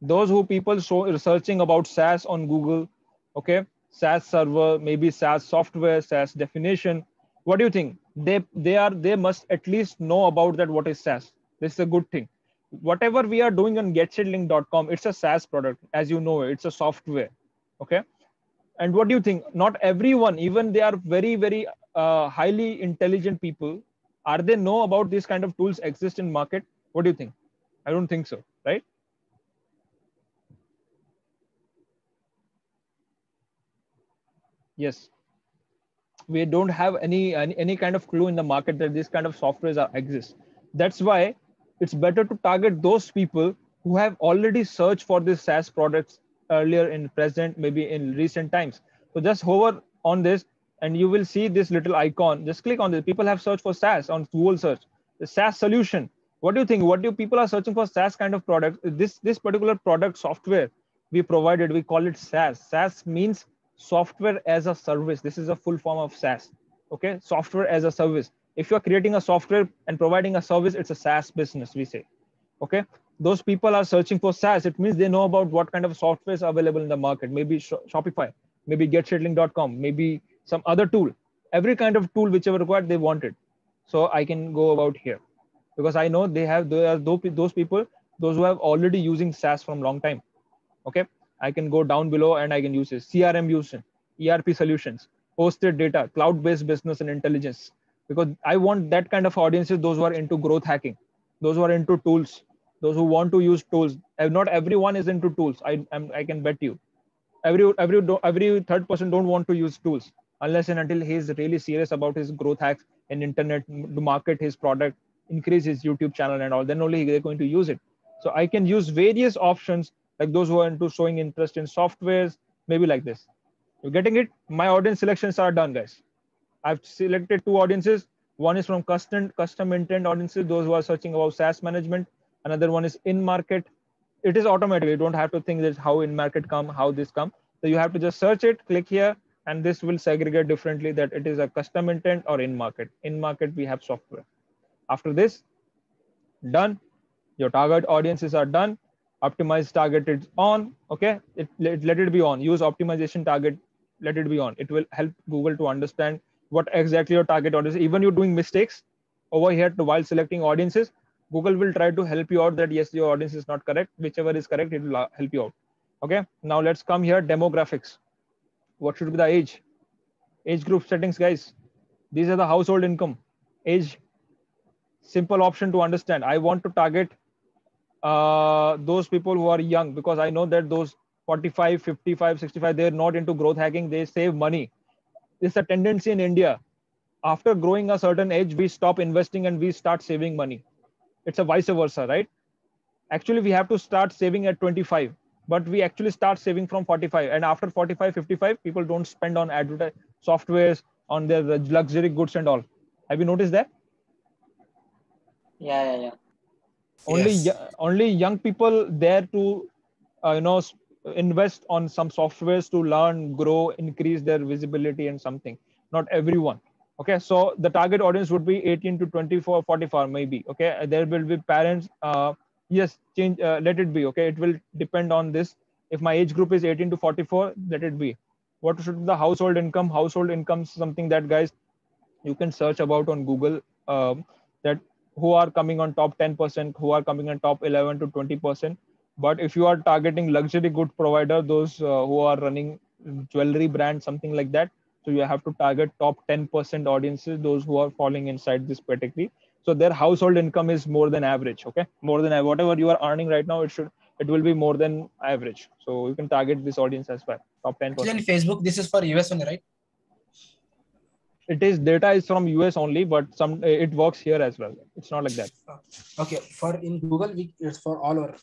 Those who people searching about SaaS on Google. Okay, SaaS server, maybe SaaS software, SaaS definition. What do you think? They must at least know about that, what is SaaS. This is a good thing. Whatever we are doing on getsettling.com, it's a SaaS product. As you know, it's a software. Okay, and what do you think? Not everyone, even they are very highly intelligent people, are they know about these kind of tools exist in market? What do you think? I don't think so, right? Yes, we don't have any kind of clue in the market that this kind of softwares exist. That's why it's better to target those people who have already searched for these SaaS products earlier in present, maybe in recent times. So just hover on this and you will see this little icon. Just click on this. People have searched for SaaS on Google search, the SaaS solution. What do you think? What do people are searching for? SaaS kind of product. This particular product software we provided, we call it SaaS. SaaS means software as a service. This is a full form of SaaS. Okay, software as a service. If you're creating a software and providing a service, it's a SaaS business, we say. Okay, those people are searching for SaaS. It means they know about what kind of software is available in the market. Maybe Shopify, maybe getsettling.com, maybe some other tool. Every kind of tool whichever required, they wanted. So I can go about here because I know they are those people, those who have already using SaaS from long time. Okay, I can go down below and I can use this CRM using ERP solutions, hosted data, cloud-based business and intelligence, because I want that kind of audiences, those who are into growth hacking, those who are into tools, those who want to use tools. Not everyone is into tools. I can bet you. Every third person don't want to use tools unless and until he is really serious about his growth hacks and internet to market his product, increase his YouTube channel and all. Then only they're going to use it. So I can use various options, like those who are into showing interest in softwares, maybe like this. You're getting it? My audience selections are done, guys. I've selected two audiences. One is from custom intent audiences, those who are searching about SaaS management. Another one is in market. It is automatic. You don't have to think this how in market come, how this come. So you have to just search it, click here, and this will segregate differently that it is a custom intent or in market. In market, we have software. After this, done. Your target audiences are done. Optimize targeted on. Okay, let it be on. Use optimization target. Let it be on. It will help Google to understand what exactly your target audience is. Even you're doing mistakes over here while selecting audiences, Google will try to help you out that yes, your audience is not correct. Whichever is correct, it will help you out. Okay, now let's come here. Demographics. What should be the age group settings, guys? These are the household income, age. Simple option to understand. I want to target those people who are young, because I know that those 45, 55, 65, they're not into growth hacking. They save money. It's a tendency in India. After growing a certain age, we stop investing and we start saving money. It's a vice versa, right? Actually, we have to start saving at 25, but we actually start saving from 45. And after 45, 55, people don't spend on advertise softwares, on their luxury goods and all. Have you noticed that? Yeah. Only Yes. only young people there to invest on some softwares to learn, grow, increase their visibility and something. Not everyone. Okay, so the target audience would be 18 to 24, 44 maybe. Okay, there will be parents. Yes, change. Let it be. Okay, it will depend on this. If my age group is 18 to 44, let it be. What should be the household income? Household income is something that, guys, you can search about on Google, that who are coming on top 10%, who are coming on top 11 to 20%. But if you are targeting luxury good provider, those who are running jewelry brand, something like that, so you have to target top 10% audiences, those who are falling inside this category. So their household income is more than average. Okay, more than whatever you are earning right now, it will be more than average. So you can target this audience as well, top Actually, in 10%. Facebook, this is for US only, right? It is data is from US only, but some it works here as well. It's not like that. Okay. For in Google, it's for all over.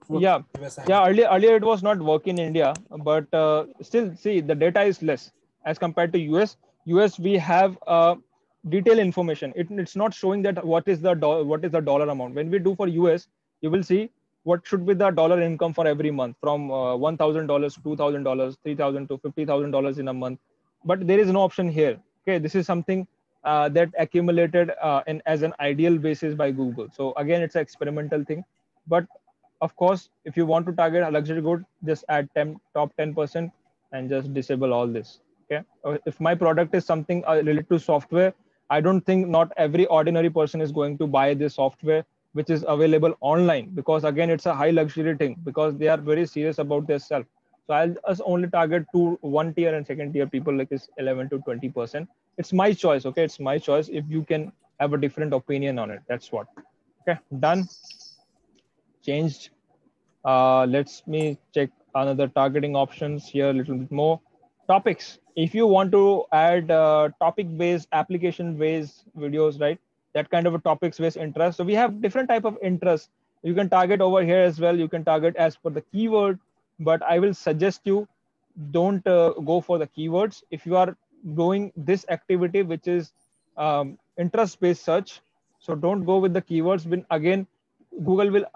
Yeah, US and yeah. Earlier it was not work in India, but still, see, the data is less as compared to US. US we have detailed information. It's not showing that what is the dollar amount. When we do for US, you will see what should be the dollar income for every month, from $1,000 to $2,000, 3,000 to $50,000 in a month. But there is no option here. Okay, this is something that accumulated in as an ideal basis by Google. So again, it's an experimental thing. But of course, if you want to target a luxury good, just add top 10% and just disable all this. Okay, if my product is something related to software, I don't think not every ordinary person is going to buy this software which is available online, because again, it's a high luxury thing, because they are very serious about their self. So I'll just only target to one tier and second tier people, like this 11 to 20%. It's my choice. Okay, it's my choice. If you can have a different opinion on it, that's what. Okay, done. Changed. Let's me check another targeting options here a little bit more. Topics. If you want to add topic-based, application-based videos, right? That kind of a topics-based interest. So we have different type of interests. You can target over here as well. You can target as per the keyword, but I will suggest you don't go for the keywords. If you are doing this activity, which is interest-based search, so don't go with the keywords. When again, Google will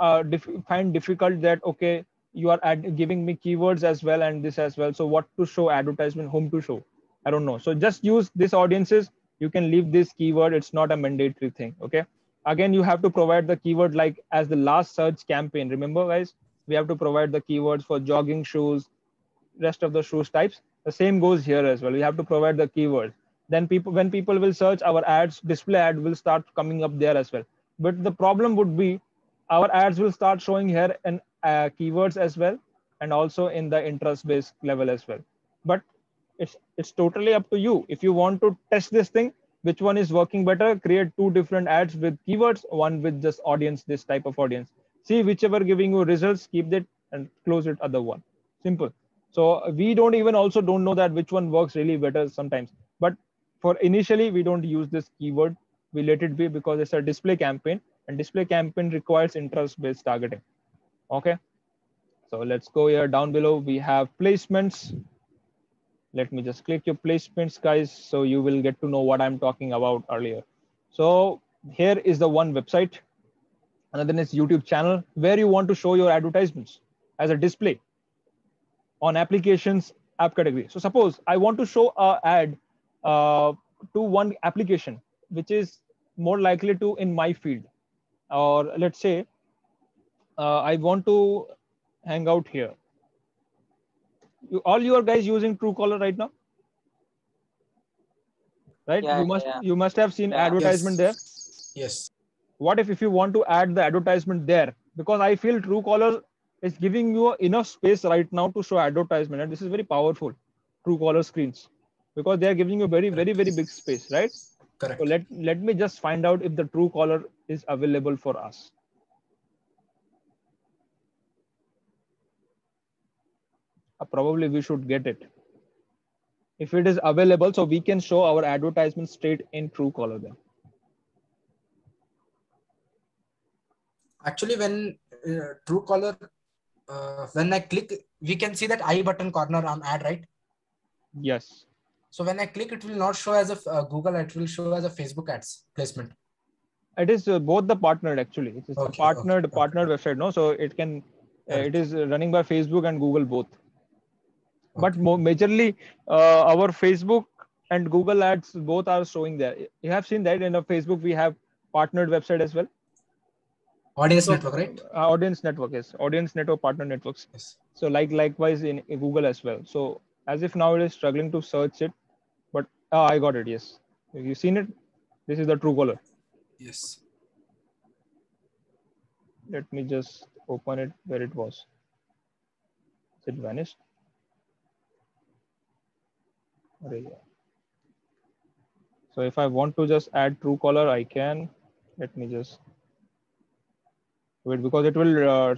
find difficult that okay, you are giving me keywords as well and this as well. So what to show advertisement, whom to show? I don't know. So just use these audiences. You can leave this keyword. It's not a mandatory thing. Okay. Again, you have to provide the keyword like as the last search campaign. Remember, guys, we have to provide the keywords for jogging shoes, rest of the shoes types. The same goes here as well. We have to provide the keyword. Then when people will search, our ads, display ad will start coming up there as well. But the problem would be our ads will start showing here in keywords as well, and also in the interest based level as well. But it's totally up to you. If you want to test this thing, which one is working better, create two different ads with keywords, one with just audience, this type of audience. See whichever giving you results, keep that and close it other one. Simple. So we don't know that which one works really better sometimes. But for initially, we don't use this keyword. We let it be because it's a display campaign, and display campaign requires interest based targeting. Okay. So let's go here down below. We have placements. Let me just click your placements, guys, so you will get to know what I'm talking about earlier. So here is the one website. Another is YouTube channel where you want to show your advertisements as a display on applications app category. So suppose I want to show a ad to one application which is more likely to in my field, or let's say I want to hang out here. All you are guys using Truecaller right now? right? Yeah, You must have seen Yeah. advertisement there. Yes. What if you want to add the advertisement there? Because I feel Truecaller is giving you enough space right now to show advertisement, and this is very powerful, Truecaller screens, because they are giving you very big space, right? So Correct. let me just find out if the Truecaller is available for us. Probably we should get it. If it is available, so we can show our advertisement straight in Truecaller then. Actually, when Truecaller, when I click, we can see that I button corner on ad, right? Yes. So when I click, it will not show as a Google, it will show as a Facebook ads placement. It is both the partnered actually. It's a partnered website, no? So it can, it is running by Facebook and Google both. But majorly, our Facebook and Google ads both are showing there. You have seen that in a Facebook we have partnered website as well. Audience network, right? Audience network, yes. Audience network, partner networks. Yes. So likewise in Google as well. So as if now it is struggling to search it, but I got it. Yes. Have you seen it? This is the Truecaller. Yes. Let me just open it where it was. It vanished. So if I want to just add Truecaller, I can. Let me just wait, because it will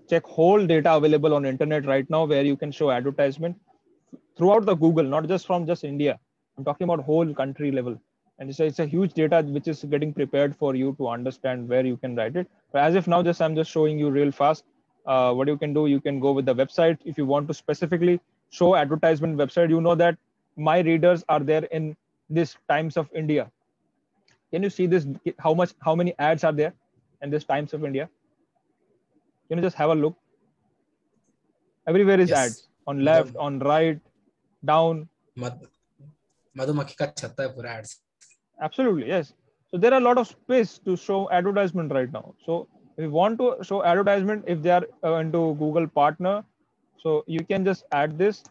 check whole data available on internet right now where you can show advertisement throughout the Google, not just from just India. I'm talking about whole country level. And it's a huge data which is getting prepared for you to understand where you can write it. But as if now, I'm just showing you real fast. What you can do, you can go with the website. If you want to specifically show advertisement website, you know that my readers are there in this Times of India. Can you see this? How many ads are there in this Times of India? Can you just have a look? Everywhere is ads on left, on right, down. Madhumakhi ka chatta hai pura ads. Absolutely, yes. So there are a lot of space to show advertisement right now. So if you want to show advertisement, if they are into Google Partner, so you can just add this.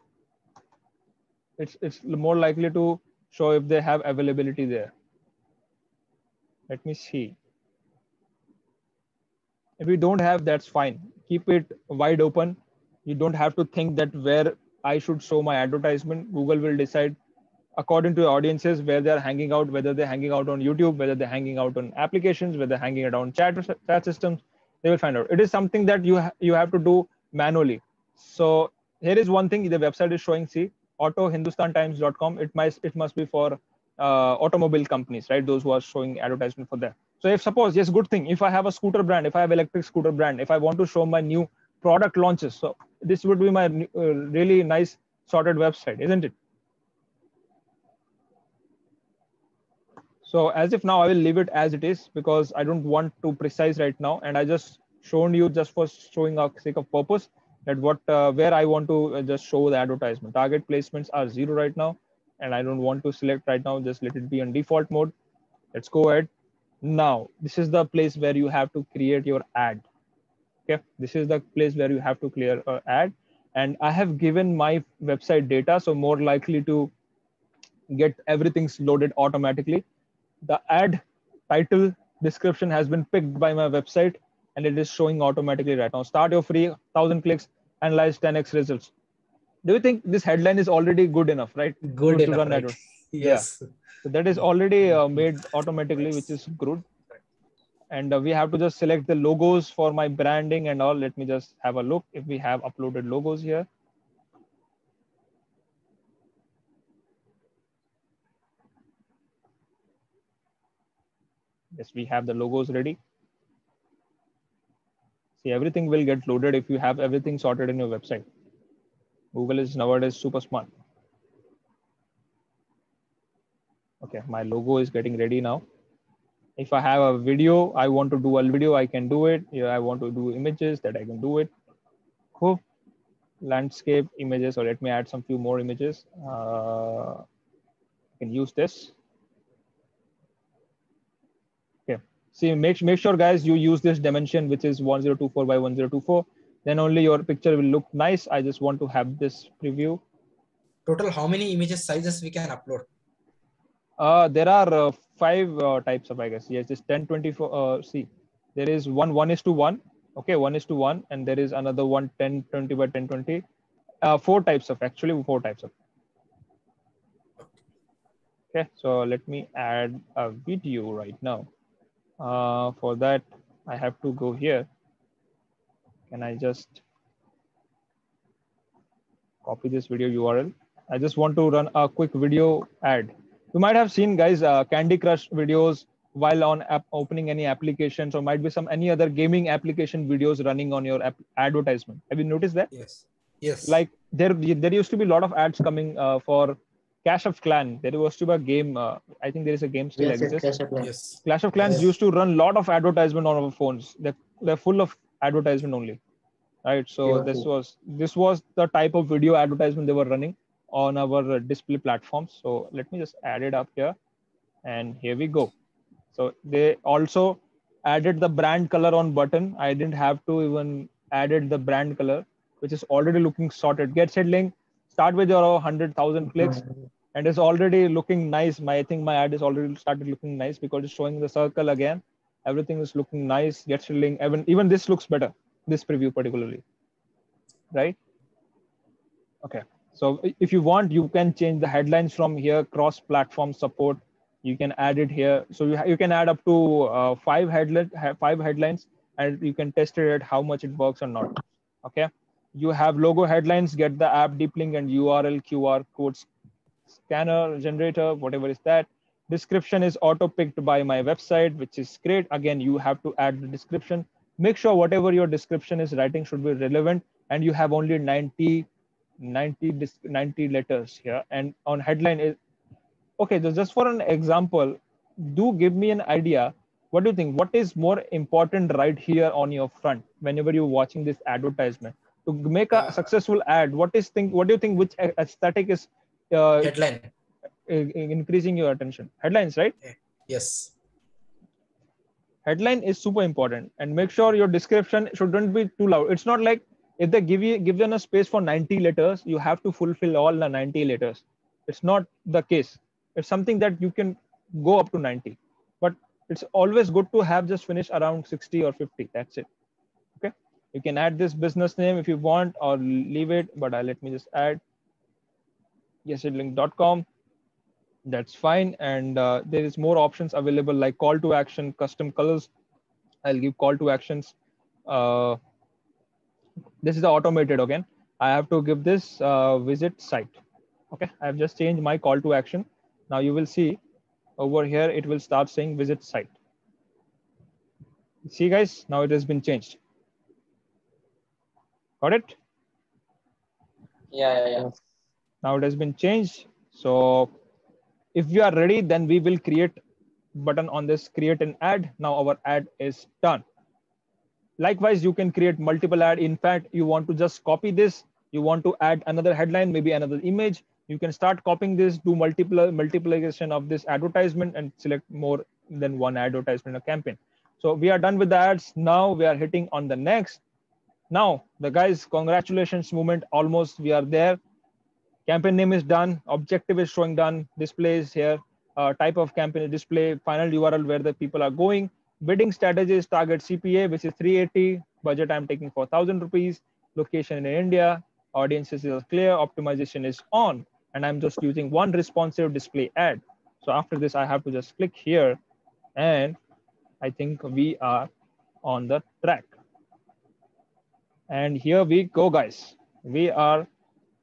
It's more likely to show if they have availability there. Let me see. If we don't have, that's fine. Keep it wide open. You don't have to think that where I should show my advertisement. Google will decide according to the audiences where they're hanging out, whether they're hanging out on YouTube, whether they're hanging out on applications, whether they're hanging out on chat systems. They will find out. It is something that you have to do manually. So here is one thing. The website is showing, see, autohindustantimes.com. It must be for automobile companies, right? Those who are showing advertisement for that. So if suppose, yes, good thing. If I have a scooter brand, if I have electric scooter brand, if I want to show my new product launches, so this would be my really nice sorted website, isn't it? So as if now I will leave it as it is because I don't want to precise right now. And I just shown you just for showing our sake of purpose that where I want to just show the advertisement. Target placements are 0 right now. And I don't want to select right now. Just let it be on default mode. Let's go ahead. Now, this is the place where you have to create your ad. Okay. This is the place where you have to clear an ad. And I have given my website data. So more likely to get everything loaded automatically. The ad title description has been picked by my website and it is showing automatically right now. Start your free 1000 clicks, analyze 10x results. Do you think this headline is already good enough, right? Good enough, right? Yes. Yeah. So that is already made automatically, which is good. And we have to just select the logos for my branding and all. Let me just have a look if we have uploaded logos here. Yes, we have the logos ready. See, everything will get loaded if you have everything sorted in your website. Google is nowadays super smart. Okay, my logo is getting ready now. If I have a video, I want to do a video, I can do it. Yeah, I want to do images, that I can do it. Cool. Landscape images, or let me add some few more images. I can use this. Okay. See, make sure guys, you use this dimension, which is 1024 by 1024. Then only your picture will look nice. I just want to have this preview. Total, how many images sizes we can upload? There are five types of, I guess. Yes, it's 10, 24. See, there is one is to one. Okay, 1:1, and there is another one 10, 20 by 10, 20. Four types of, actually four types of. Okay, so let me add a video right now. For that, I have to go here. Can I just copy this video URL? I just want to run a quick video ad. You might have seen, guys, Candy Crush videos while on opening any applications, or might be some any other gaming application videos running on your advertisement. Have you noticed that? Yes. Yes. Like there used to be a lot of ads coming for Clash of Clans. There was to be a game. I think there is a game still Yes, yes, exists. Clash of Clans. Yes. Clash of Clans Yes. used to run a lot of advertisement on our phones. They're full of advertisement only, right? So Yeah, this was the type of video advertisement they were running on our display platforms. So let me just add it up here, and here we go. So they also added the brand color on button. I didn't have to even added the brand color, which is already looking sorted. Get set link, start with your 100,000 clicks, and it's already looking nice. I think my ad is already started looking nice because it's showing the circle again. Everything is looking nice. Get set link, even this looks better. This preview particularly, right? Okay. So if you want, you can change the headlines from here, cross-platform support. You can add it here. So you can add up to five headlines, and you can test it at how much it works or not. Okay. You have logo headlines, get the app deep link and URL, QR codes, scanner, generator, whatever is that. Description is auto-picked by my website, which is great. Again, you have to add the description. Make sure whatever your description is writing should be relevant, and you have only 90 letters here. And on headline is okay. Just for an example, do give me an idea. What do you think? What is more important right here on your front whenever you're watching this advertisement to make a successful ad? What do you think? Which aesthetic is Headline. increasing your attention? Headlines, right? Yes. Headline is super important, and make sure your description shouldn't be too loud. It's not like if they give them a space for 90 letters, you have to fulfill all the 90 letters. It's not the case. It's something that you can go up to 90, but it's always good to have just finish around 60 or 50. That's it. Okay. You can add this business name if you want or leave it, but let me just add yeslink.com. That's fine. And there is more options available like call to action, custom colors. I'll give call to actions. This is the automated again. I have to give this visit site. Okay, I have just changed my call to action. Now you will see over here, it will start saying visit site. See guys, now it has been changed. Got it? Yeah. Now it has been changed. So if we are ready, then we will create button on this, create an ad. Now our ad is done. Likewise, you can create multiple ad. In fact, you want to just copy this. You want to add another headline, maybe another image. You can start copying this, do multiplication of this advertisement and select more than one advertisement or campaign. So we are done with the ads. Now we are hitting on the next. Now the guys, congratulations moment, almost we are there. Campaign name is done. Objective is showing done. Display is here. Type of campaign display, final URL where the people are going. Bidding strategy is target CPA, which is 380. Budget I'm taking for 1,000 rupees. Location in India. Audiences is clear. Optimization is on. And I'm just using one responsive display ad. So after this, I have to just click here. And I think we are on the track. And here we go, guys. We are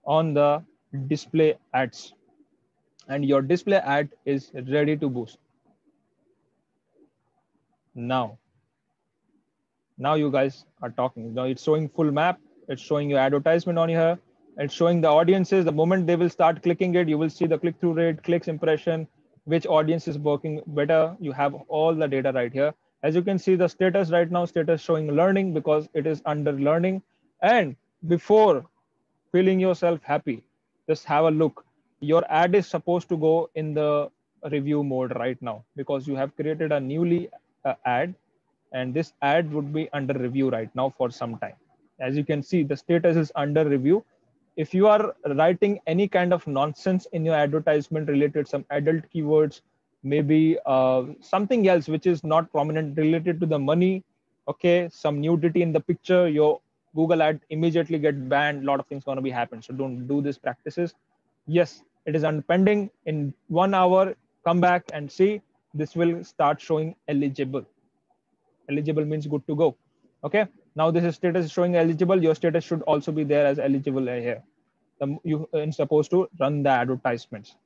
on the display ads. And your display ad is ready to boost. Now you guys are talking. Now it's showing full map. It's showing your advertisement on here. It's showing the audiences. The moment they will start clicking it, you will see the click-through rate, clicks, impression, which audience is working better. You have all the data right here. As you can see, the status right now, status showing learning because it is under learning. And before feeling yourself happy, just have a look. Your ad is supposed to go in the review mode right now because you have created a newly ad, and this ad would be under review right now for some time. As you can see, the status is under review. If you are writing any kind of nonsense in your advertisement related some adult keywords maybe something else which is not prominent related to the money. Okay, some nudity in the picture, your Google ad immediately get banned. A lot of things gonna be happen. So don't do these practices. Yes, it is pending. In 1 hour, come back and see. This will start showing eligible. Eligible means good to go. Okay, now this status is showing eligible. Your status should also be there as eligible here. You are supposed to run the advertisements.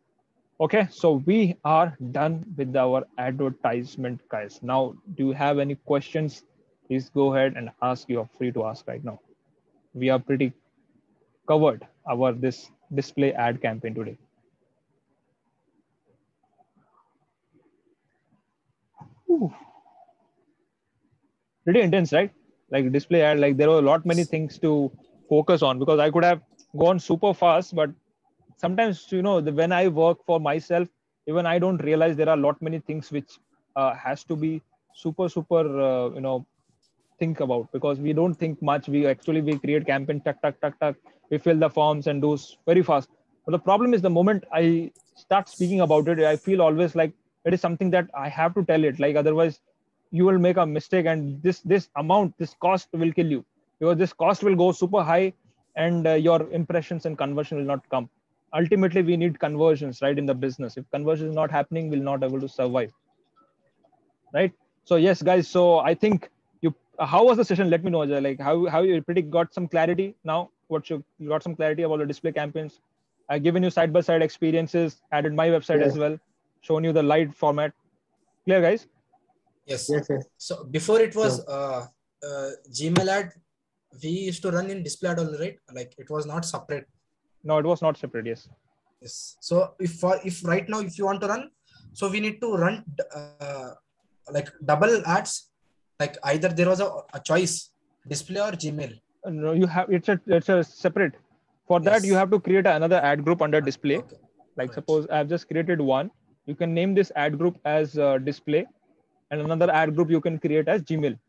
Okay, so we are done with our advertisement, guys. Now, do you have any questions? Please go ahead and ask. You are free to ask right now. We are pretty covered our this display ad campaign today. Ooh. Pretty intense, right? Like display ad, like there were a lot many things to focus on, because I could have gone super fast, but sometimes when I work for myself, even I don't realize there are a lot many things which has to be super think about, because we don't think much. We create campaign, tuck tuck tuck tuck, we fill the forms and do very fast. But the problem is, the moment I start speaking about it, I feel always like it is something that I have to tell it, like otherwise you will make a mistake, and this amount, this cost will kill you, because this cost will go super high, and your impressions and conversion will not come. Ultimately we need conversions, right? In the business, if conversion is not happening, we'll not able to survive, right? So yes, guys, so I think you how was the session? Let me know, Ajay. Like how you pretty got some clarity now. You got some clarity about the display campaigns. I've given you side by side experiences, added my website Yes. as well, shown you the light format. Clear, guys? Yes. Yes, yes. So before it was Gmail ad, we used to run in display ad only, right? Like it was not separate. No, it was not separate. Yes. Yes. So if right now if you want to run, so we need to run like double ads. Like either there was a choice, display or Gmail. No, you have it's a separate. For that, you Yes. have to create another ad group under display. Okay. Like Right. suppose I've just created one. You can name this ad group as display, and another ad group you can create as Gmail.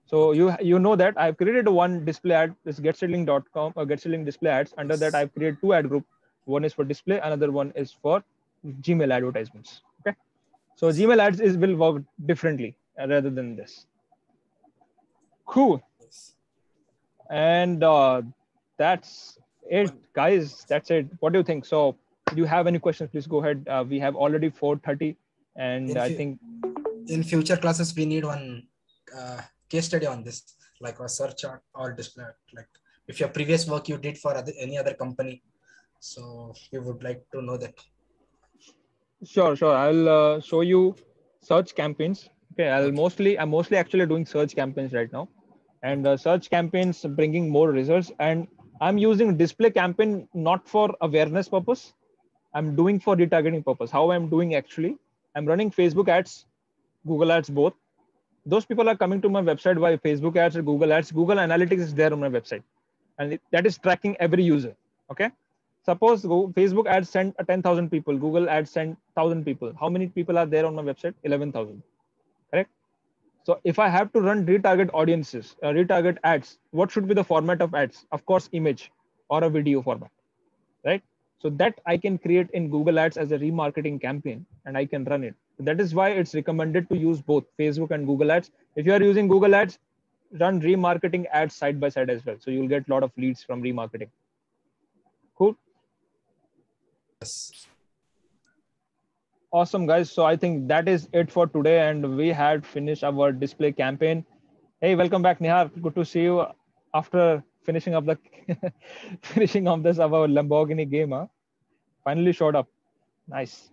So Okay. you know that I've created one display ad, this getselling.com or getselling display ads. Under that, Yes. I've created two ad group. One is for display, another one is for Gmail advertisements. Okay. So Gmail ads will work differently rather than this. Cool. Yes. And that's it, guys. That's it. What do you think? So do you have any questions? Please go ahead. We have already 4:30, and In, I think in future classes, we need one case study on this, like a search or display. Like if your previous work you did for any other company, so we would like to know that. sure. I'll show you search campaigns. Okay, Okay. I'm mostly actually doing search campaigns right now, and search campaigns bringing more results. And I'm using display campaign not for awareness purpose. I'm doing for retargeting purpose. How I'm doing actually, I'm running Facebook ads, Google ads both. Those people are coming to my website via Facebook ads or Google ads. Google Analytics is there on my website, and that is tracking every user. Okay. Suppose Facebook ads send 10,000 people, Google ads send 1,000 people. How many people are there on my website? 11,000. Correct. So if I have to run retarget audiences, retarget ads, what should be the format of ads? Of course, image or a video format, right? So that I can create in Google Ads as a remarketing campaign, and I can run it. That is why it's recommended to use both Facebook and Google Ads. If you are using Google Ads, run remarketing ads side by side as well. So you'll get a lot of leads from remarketing. Cool. Yes. Awesome, guys. So I think that is it for today, and we had finished our display campaign. Hey, welcome back, Nihar. Good to see you after finishing up the finishing of this our Lamborghini game. Huh? Finally showed up. Nice.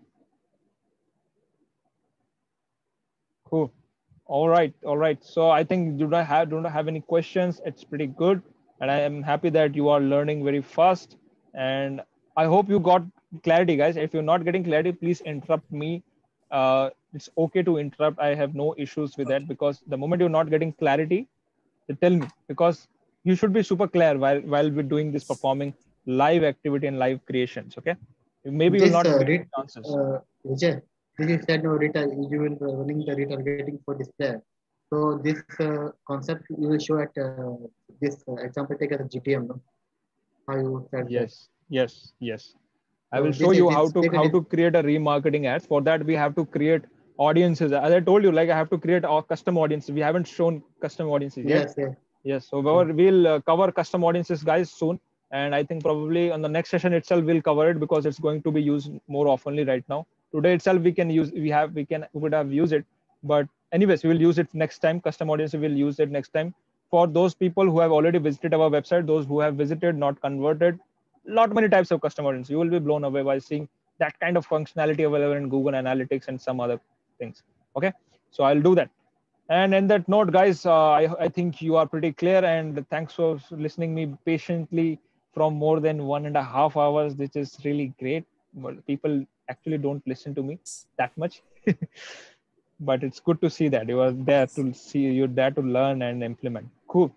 Cool. All right. So I think do not have any questions. It's pretty good, and I am happy that you are learning very fast. And I hope you got clarity, guys. If you're not getting clarity, please interrupt me. It's okay to interrupt. I have no issues with that, because the moment you're not getting clarity, tell me, because you should be super clear while we're doing this performing live activity and live creations. Okay. Maybe you will This not get read answers. Vijay, this is said no retail. You will running the retargeting for display. So this concept you will show at this example take as a GTM. No? How you said that. Yes. I will So show this you is how explained to create a remarketing ads. For that, we have to create audiences. As I told you, like I have to create our custom audiences. We haven't shown custom audiences yet. yes, yes. Yes, so Yeah. we'll cover custom audiences, guys, soon. And I think probably on the next session itself we'll cover it because it's going to be used more oftenly right now. Today itself we would have used it, but anyways we will use it next time. Custom audiences will use it next time for those people who have already visited our website, those who have visited not converted. Lot many types of custom audience. You will be blown away by seeing that kind of functionality available in Google Analytics and some other things. Okay, so I'll do that. And in that note, guys, I think you are pretty clear. And thanks for listening me patiently from more than 1.5 hours, which is really great. But people actually don't listen to me that much. But it's good to see that you are there to see, you're there to learn and implement. Cool.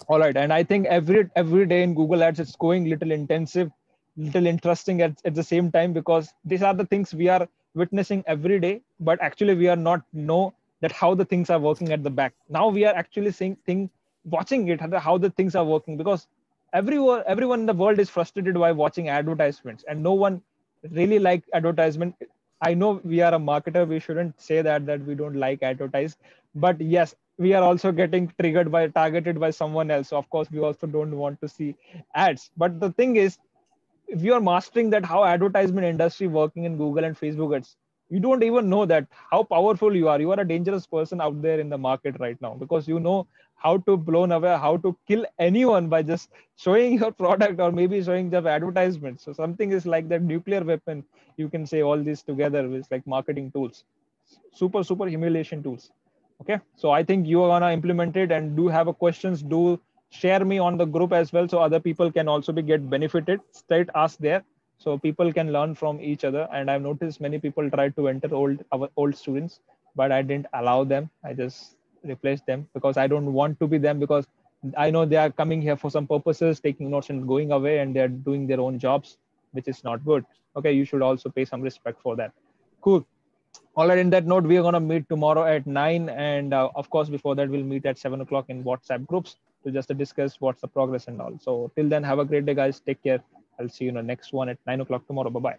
All right. And I think every day in Google Ads, it's going little intensive, little interesting at the same time, because these are the things we are witnessing every day, but actually we are not know that how the things are working at the back. Now we are actually watching it, how the things are working, because everyone in the world is frustrated by watching advertisements, and no one really like advertisement. I know we are a marketer, we shouldn't say that we don't like advertise, but yes, we are also getting targeted by someone else. So of course we also don't want to see ads. But the thing is, if you are mastering that how advertisement industry working in Google and Facebook ads, you don't even know that how powerful you are. You are a dangerous person out there in the market right now, because you know how to blown away, how to kill anyone by just showing your product or maybe showing the advertisement. So something is like that nuclear weapon. You can say all this together with like marketing tools, super humiliation tools. Okay, so I think you are gonna implement it. And do have a questions, do share me on the group as well, so other people can also be get benefited. Straight ask there, so people can learn from each other. And I've noticed many people try to enter our old students, but I didn't allow them. I just replaced them because I don't want to be them, because I know they are coming here for some purposes, taking notes and going away, and they're doing their own jobs, which is not good. Okay, you should also pay some respect for that. Cool. All right, in that note, we are going to meet tomorrow at 9. And of course, before that, we'll meet at 7 o'clock in WhatsApp groups to just discuss what's the progress and all. So till then, have a great day, guys. Take care. I'll see you in the next one at 9 o'clock tomorrow. Bye-bye.